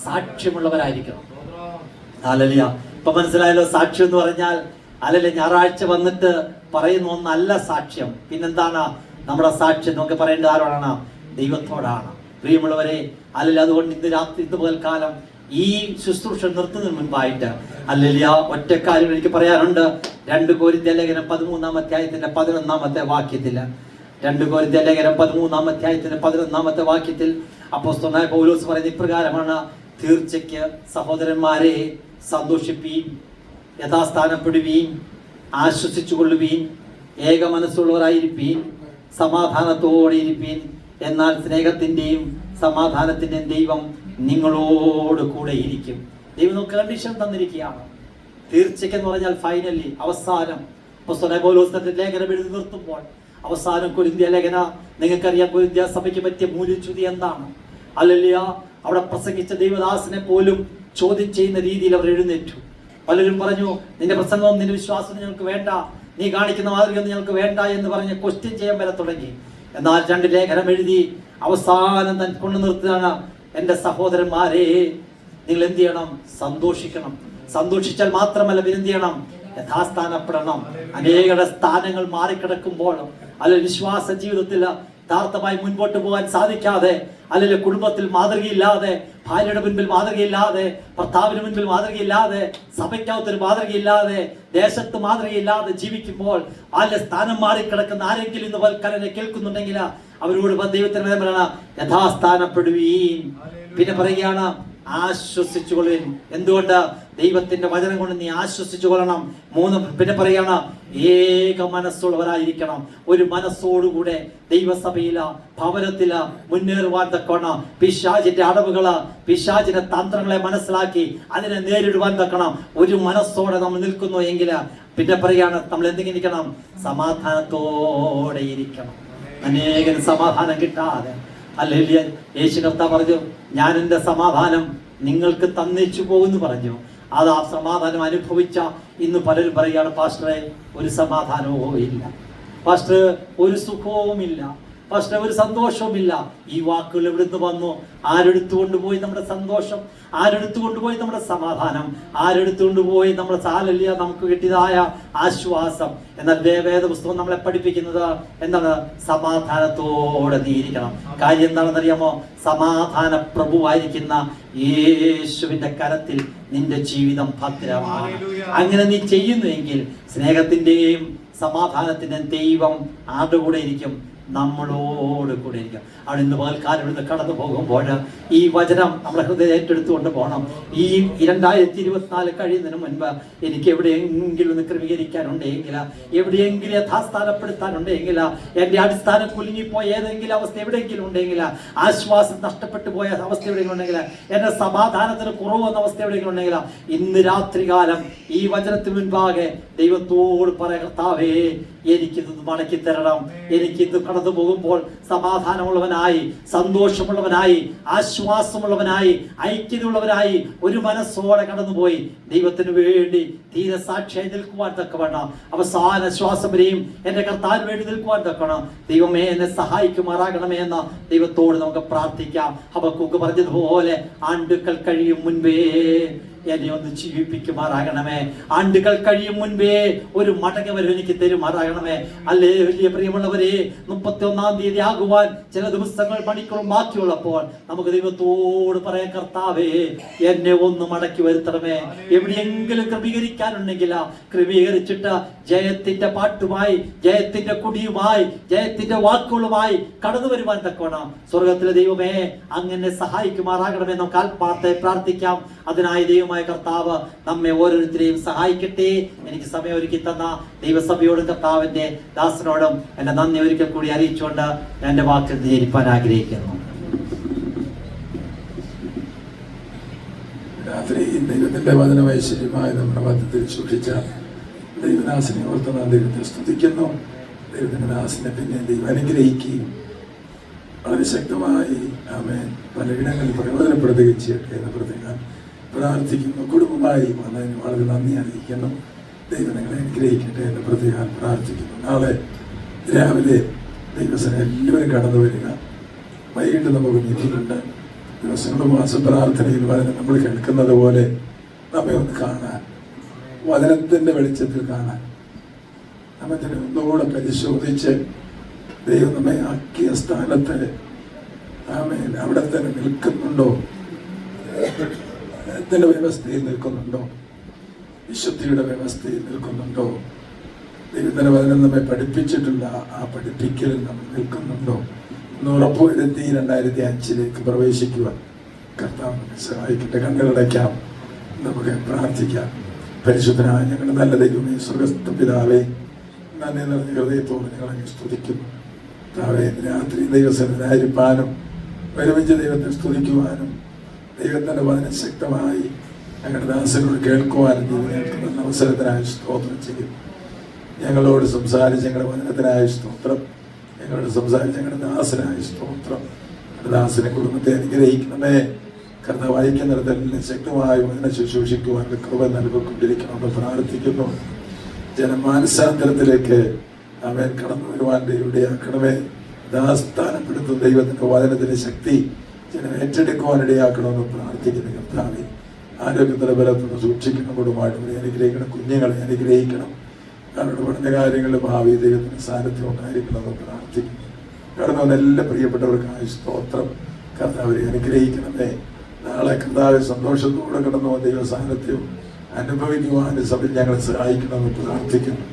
സാക്ഷ്യമുള്ളവരായിരിക്കണം. ഹല്ലേലൂയ. ഇപ്പൊ മനസ്സിലായല്ലോ, സാക്ഷ്യം എന്ന് പറഞ്ഞാൽ അല്ലല്ലേ ഞായറാഴ്ച വന്നിട്ട് പറയുന്ന ഒന്നല്ല സാക്ഷ്യം. പിന്നെന്താണ് നമ്മുടെ സാക്ഷ്യം? നമുക്ക് പറയേണ്ടത് ആരോടാണ്? ദൈവത്തോടാണ്. പ്രിയമുള്ളവരെ, അല്ലല്ല, അതുകൊണ്ട് ഇന്ന് രാത്രി, ഇന്ന് പകൽക്കാലം ഈ ശുശ്രൂഷ നിർത്തുന്നതിന് മുൻപായിട്ട് അല്ലല്ല ഒറ്റ കാര്യം എനിക്ക് പറയാനുണ്ട്. 2 കൊരിന്ത്യർ ലേഖനം 13-ാം അധ്യായത്തിന്റെ 11-ാമത്തെ വാക്യത്തിൽ 2 കൊരിന്ത്യർ ലേഖനം 13-ാം അധ്യായത്തിന്റെ 11-ാമത്തെ വാക്യത്തിൽ അപ്പോസ്തലനായ പൗലോസ് പറയുന്ന ഇപ്രകാരമാണ്: തീർച്ചയ്ക്ക് സഹോദരന്മാരെ, സന്തോഷിപ്പീൻ, യഥാസ്ഥാനപ്പെടുവീൻ, ആശ്വസിച്ചുകൊള്ളുവീൻ, ഏക മനസ്സുള്ളവരായിരിപ്പീൻ, സമാധാനത്തോടെ ഇരിപ്പീൻ. എന്നാൽ സ്നേഹത്തിന്റെയും സമാധാനത്തിന്റെയും ദൈവം നിങ്ങളോട് കൂടെ ഇരിക്കും. ദൈവം നമുക്ക് കണ്ടീഷൻ തന്നിരിക്കുകയാണ്. തീർച്ചയ്ക്കെന്ന് പറഞ്ഞാൽ ഫൈനലി, അവസാനം. അപ്പോസ്തലനായ പൗലോസ് ലേഖനം എഴുതി നിർത്തുമ്പോൾ അവസാനം കൊരിന്ത്യ ലേഖന, നിങ്ങൾക്കറിയാം കൊരിന്ത്യ സഭയ്ക്ക് പറ്റിയ മൂല്യച്യുതി എന്താണ്? ഹല്ലേലൂയ. അവിടെ പ്രസംഗിച്ച ദൈവദാസനെ പോലും ചോദ്യം ചെയ്യുന്ന രീതിയിൽ അവർ എഴുന്നേറ്റു. പലരും പറഞ്ഞു, നിന്റെ പ്രസംഗവും നിന്റെ വിശ്വാസവും ഞങ്ങൾക്ക് വേണ്ട, നീ കാണിക്കുന്ന മാതൃകയൊന്നും ഞങ്ങൾക്ക് വേണ്ട എന്ന് പറഞ്ഞ് ക്വസ്റ്റ്യൻ ചെയ്യാൻ വരെ തുടങ്ങി. എന്നാൽ 2 ലേഖനം എഴുതി അവസാനം തന്നെ കൊണ്ടു നിർത്തുകയാണ്: എൻ്റെ സഹോദരന്മാരെ, നിങ്ങൾ എന്ത് ചെയ്യണം? സന്തോഷിക്കണം. സന്തോഷിച്ചാൽ മാത്രമല്ല, എന്ത് ചെയ്യണം? യഥാസ്ഥാനപ്പെടണം. അനേകരുടെ സ്ഥാനങ്ങൾ മാറിക്കിടക്കുമ്പോൾ, അല്ലെങ്കിൽ വിശ്വാസ ജീവിതത്തിൽ യഥാർത്ഥമായി മുൻപോട്ട് പോകാൻ സാധിക്കാതെ, അല്ലെങ്കിൽ കുടുംബത്തിൽ മാതൃകയില്ലാതെ, ഭാര്യയുടെ മുൻപിൽ മാതൃകയില്ലാതെ, ഭർത്താവിന് മുൻപിൽ മാതൃകയില്ലാതെ, സഭയ്ക്കകത്തൊരു മാതൃകയില്ലാതെ, ദേശത്ത് മാതൃകയില്ലാതെ ജീവിക്കുമ്പോൾ, അതിലെ സ്ഥാനം മാറിക്കിടക്കുന്ന ആരെങ്കിലും ഇന്ന് വൽക്കരനെ കേൾക്കുന്നുണ്ടെങ്കിൽ അവരോട് ദൈവത്തിന് പറയണം: യഥാസ്ഥാനപ്പെടുവീൻ. പിന്നെ പറയുകയാണ്, ആശ്വസിച്ചുകൊള്ളുവിൻ. എന്തുകൊണ്ട്? ദൈവത്തിന്റെ വചനം കൊണ്ട് നീ ആശ്വസിച്ചു കൊള്ളണം. 3 പിന്നെ പറയാണ്, ഏക മനസ്സുള്ളവരായിരിക്കണം. ഒരു മനസ്സോടുകൂടെ ദൈവസഭയില, ഭവനത്തില മുന്നേറുവാൻ തക്കണം. പിശാചിന്റെ അടവുകള്, പിശാചിന്റെ തന്ത്രങ്ങളെ മനസ്സിലാക്കി അതിനെ നേരിടുവാൻ തക്കണം. ഒരു മനസ്സോടെ നമ്മൾ നിൽക്കുന്നു എങ്കിൽ പിന്നെ പറയാണ്, നമ്മൾ എന്തെങ്കിലും ഇരിക്കണം? സമാധാനത്തോടെ ഇരിക്കണം. അനേകന് സമാധാനം കിട്ടാതെ, ഹല്ലേലൂയ, യേശു കർത്താവ് പറഞ്ഞു, ഞാൻ എൻ്റെ സമാധാനം നിങ്ങൾക്ക് തന്നേച്ചു പോകുമെന്ന് പറഞ്ഞു. അത് ആ സമാധാനം അനുഭവിച്ച ഇന്ന് പലരും പറയുകയാണ്, പാസ്റ്ററെ ഒരു സമാധാനവും ഇല്ല, പാസ്റ്റർ ഒരു സുഖവുമില്ല, പാസ്റ്റർ ഒരു സന്തോഷവുമില്ല. ഈ വാക്കുകൾ എവിടുന്ന് വന്നു? ആരെടുത്തുകൊണ്ടുപോയി നമ്മുടെ സന്തോഷം? ആരെടുത്തുകൊണ്ടുപോയി നമ്മുടെ സമാധാനം? ആരെടുത്തുകൊണ്ടുപോയി നമ്മുടെ സാലല്യ നമുക്ക് കിട്ടിയതായ ആശ്വാസം? എന്നാൽ വേദപുസ്തകം നമ്മളെ പഠിപ്പിക്കുന്നത് എന്താണ്? സമാധാനത്തോടെ നീ ഇരിക്കണം. കാര്യം എന്താണെന്നറിയാമോ? സമാധാന പ്രഭുവായിരിക്കുന്ന യേശുവിന്റെ കരത്തിൽ നിന്റെ ജീവിതം ഭദ്രമാണ്. അങ്ങനെ നീ ചെയ്യുന്നുവെങ്കിൽ സ്നേഹത്തിന്റെയും സമാധാനത്തിന്റെയും ദൈവം ആരുടെ കൂടെ ഇരിക്കും? നമ്മളോട് കൂടെ ഇരിക്കും. അവിടെ ഇന്ന് പകൽക്കാലം ഇവിടുന്ന് കടന്നു പോകുമ്പോൾ ഈ വചനം നമ്മളെ ഹൃദയം ഏറ്റെടുത്തുകൊണ്ട് പോകണം. ഈ 2024 കഴിയുന്നതിന് മുൻപ് എനിക്ക് എവിടെയെങ്കിലും ഒന്ന് ക്രമീകരിക്കാനുണ്ടെങ്കിൽ, എവിടെയെങ്കിലും യഥാസ്ഥാനപ്പെടുത്താനുണ്ടെങ്കിൽ, എൻ്റെ അടിസ്ഥാനം കുലുങ്ങിപ്പോയ ഏതെങ്കിലും അവസ്ഥ എവിടെയെങ്കിലും ഉണ്ടെങ്കിൽ, ആശ്വാസം നഷ്ടപ്പെട്ടു പോയ അവസ്ഥ എവിടെയെങ്കിലും ഉണ്ടെങ്കിൽ, എൻ്റെ സമാധാനത്തിന് കുറവ് വന്ന അവസ്ഥ എവിടെയെങ്കിലും ഉണ്ടെങ്കിൽ, ഇന്ന് രാത്രികാലം ഈ വചനത്തിന് മുൻപാകെ ദൈവത്തോട് പറയാം, കർത്താവേ എനിക്കിത് മടക്കി തരണം. എനിക്കിത് കടന്നു പോകുമ്പോൾ സമാധാനമുള്ളവനായി, സന്തോഷമുള്ളവനായി, ആശ്വാസമുള്ളവനായി, ഐക്യതയുള്ളവനായി ഒരു മനസ്സോടെ കടന്നുപോയി ദൈവത്തിന് വേണ്ടി തീരെ സാക്ഷിയായി നിൽക്കുവാൻ തക്കവണ്ണം, അവസാന ശ്വാസം വരെയും എൻ്റെ കർത്താവിന് വേണ്ടി നിൽക്കുവാൻ തക്കണം. ദൈവമേ എന്നെ സഹായിക്കുമാറാകണമേ എന്ന് ദൈവത്തോട് നമുക്ക് പ്രാർത്ഥിക്കാം. ഹബക്കൂക്ക് പറഞ്ഞതുപോലെ, ആണ്ടുകൾ കഴിയും മുൻപേ എന്നെ ഒന്ന് ജീവിപ്പിക്കുമാറാകണമേ. ആണ്ടുകൾ കഴിയും മുൻപേ ഒരു മടങ്ങി വരും എനിക്ക് തരുമാറാകണമേ. അല്ലേ വലിയ പ്രിയമുള്ളവരെ, 31-ാം തീയതി ആകുവാൻ ചില ദിവസങ്ങൾ മണിക്കൂർ ബാക്കിയുള്ളപ്പോൾ നമുക്ക് ദൈവത്തോട് പറയാൻ, കർത്താവേ എന്നെ ഒന്ന് മടക്കി വരുത്തണമേ. എവിടെയെങ്കിലും ക്രമീകരിക്കാനുണ്ടെങ്കിൽ ക്രമീകരിച്ചിട്ട് ജയത്തിന്റെ പാട്ടുമായി, ജയത്തിന്റെ കുടിയുമായി, ജയത്തിന്റെ വാക്കുകളുമായി കടന്നു വരുവാൻ തക്കവണ്ണം സ്വർഗത്തിലെ ദൈവമേ അങ്ങനെ സഹായിക്കുമാറാകണമേ. നമുക്ക് ആത്മാർത്ഥമായി പ്രാർത്ഥിക്കാം. അതിനായി ദൈവമായ കർത്താവ് നമ്മെ ഓരോരുത്തരെയും സഹായിക്കട്ടെ. എനിക്ക് സമയം ഒരുക്കി തന്ന ദൈവസഭയോടും കർത്താവിന്റെ ദാസനോടും എന്റെ നന്ദി ഒരിക്കൽ കൂടി അറിയിച്ചുകൊണ്ട് എന്റെ വാക്കിൽ ധരിപ്പാൻ ആഗ്രഹിക്കുന്നു. രാത്രി ദൈവത്തിന്റെ വചനം ഐശ്വര്യമായി നമ്മുടെ മധ്യത്തിൽ സൂക്ഷിച്ച ദൈവദാസനെ ഓർത്ത് നാം ദൈവത്തെ സ്തുതിക്കുന്നു. ദൈവത്തിന്റെ ദാസനെ പിന്നെ ദൈവം അനുഗ്രഹിക്കുകയും വളരെ ശക്തമായി ആമേൻ പലയിടങ്ങളിൽ പ്രയോജനപ്പെടുത്തുകയും ചെയ്യട്ടെ എന്ന് പ്രത്യേകം പ്രാർത്ഥിക്കുന്നു. കുടുംബമായി വന്നതിന് വളരെ നന്ദി അറിയിക്കുന്നു. ദൈവം നിങ്ങളെ അനുഗ്രഹിക്കട്ടെ എന്ന് പ്രത്യേകം പ്രാർത്ഥിക്കുന്നു. നാളെ രാവിലെ ദൈവസേന എല്ലാവരും കടന്നു വരിക. വൈകിട്ട് നമുക്ക് മീറ്റിംഗുണ്ട്. ദിവസങ്ങളും മാസ പ്രാർത്ഥനയിൽ വചനം നമ്മൾ കേൾക്കുന്നത് പോലെ നമ്മെ ഒന്ന് കാണാൻ, വചനത്തിന്റെ വെളിച്ചത്തിൽ കാണാൻ, നമ്മെ തന്നെ ഒന്നുകൂടെ പരിശോധിച്ച് ദൈവം നമ്മെ ആക്കിയ സ്ഥാനത്ത് ആമേൻ അവിടെ തന്നെ നിൽക്കുന്നുണ്ടോ, ത്തിന്റെ വ്യവസ്ഥയിൽ നിൽക്കുന്നുണ്ടോ, വിശുദ്ധിയുടെ വ്യവസ്ഥയിൽ നിൽക്കുന്നുണ്ടോ, ദൈവത്തിന്റെ വചനം നമ്മെ പഠിപ്പിച്ചിട്ടുള്ള ആ പഠിപ്പിക്കലിൽ നമ്മൾ നിൽക്കുന്നുണ്ടോ എന്ന് ഉറപ്പുവരുത്തി 2005 പ്രവേശിക്കുവാൻ കർത്താവ് നമ്മെ സഹായിക്കട്ടെ. കണ്ണുകളടയ്ക്കാം, നമുക്ക് പ്രാർത്ഥിക്കാം. പരിശുദ്ധനായ ഞങ്ങളുടെ നല്ല ദൈവമേ, സ്വർഗ്ഗസ്ഥ പിതാവേ, നന്ദി നിറഞ്ഞ ഹൃദയത്തോടെ ഞങ്ങളെ സ്തുതിക്കുന്നു. കർത്താവേ, രാത്രി ദൈവസന്നിധിയിലായിരിക്കാനും ഒരുമിച്ച് ദൈവത്തെ സ്തുതിക്കുവാനും ദൈവത്തിന്റെ വചനം ശക്തമായി ഞങ്ങളുടെ ദാസനോട് കേൾക്കുവാനും ദൈവം കേൾക്കുന്ന അവസരത്തിനായി സ്തോത്രം ചെയ്യും. ഞങ്ങളോട് സംസാരിച്ച് ഞങ്ങളുടെ വചനത്തിനായ സ്തോത്രം, ഞങ്ങളോട് സംസാരിച്ച് ഞങ്ങളുടെ ദാസനായ സ്തോത്രം. ഞങ്ങളുടെ ദാസനെ കുടുംബത്തെ അനുഗ്രഹിക്കണമേ. കർത്താവ് വായിക്കുന്നിടത്തെല്ലാം ശക്തമായി വചനം ശുശ്രൂഷിക്കുവാനുള്ള കൃപ നൽകിക്കൊണ്ടിരിക്കണമെന്ന് പ്രാർത്ഥിക്കുന്നു. ജനമാനസാന്തരത്തിലേക്ക് അവൻ കടന്നു വരുവാൻ ഇടയാക്കണമേ. സ്ഥാനപ്പെടുത്തുന്ന ദൈവത്തിന്റെ വചനത്തിന്റെ ശക്തി ജനം ഏറ്റെടുക്കുവാൻ ഇടയാക്കണമെന്ന് പ്രാർത്ഥിക്കുന്നു. കർത്താവെ, ആരോഗ്യത്തിന്റെ ബലത്തോടെ സൂക്ഷിക്കണം. കുടുംബമായിട്ട് അനുഗ്രഹിക്കണം. കുഞ്ഞുങ്ങളെ അനുഗ്രഹിക്കണം. അവരുടെ പഠനകാര്യങ്ങളുടെ ഭാവി ദൈവത്തിന്റെ സാന്നിധ്യം ഉണ്ടായിരിക്കണമെന്ന് പ്രാർത്ഥിക്കുന്നു. കടന്നു വന്ന എല്ലാ പ്രിയപ്പെട്ടവർക്കായി സ്തോത്രം. കർത്താവരെ അനുഗ്രഹിക്കണമേ. നാളെ കർത്താവ് സന്തോഷത്തോടെ കടന്നു വന്ന ദൈവ സാന്നിധ്യം അനുഭവിക്കുവാൻ സഭയിൽ ഞങ്ങളെ സഹായിക്കണമെന്ന് പ്രാർത്ഥിക്കുന്നു.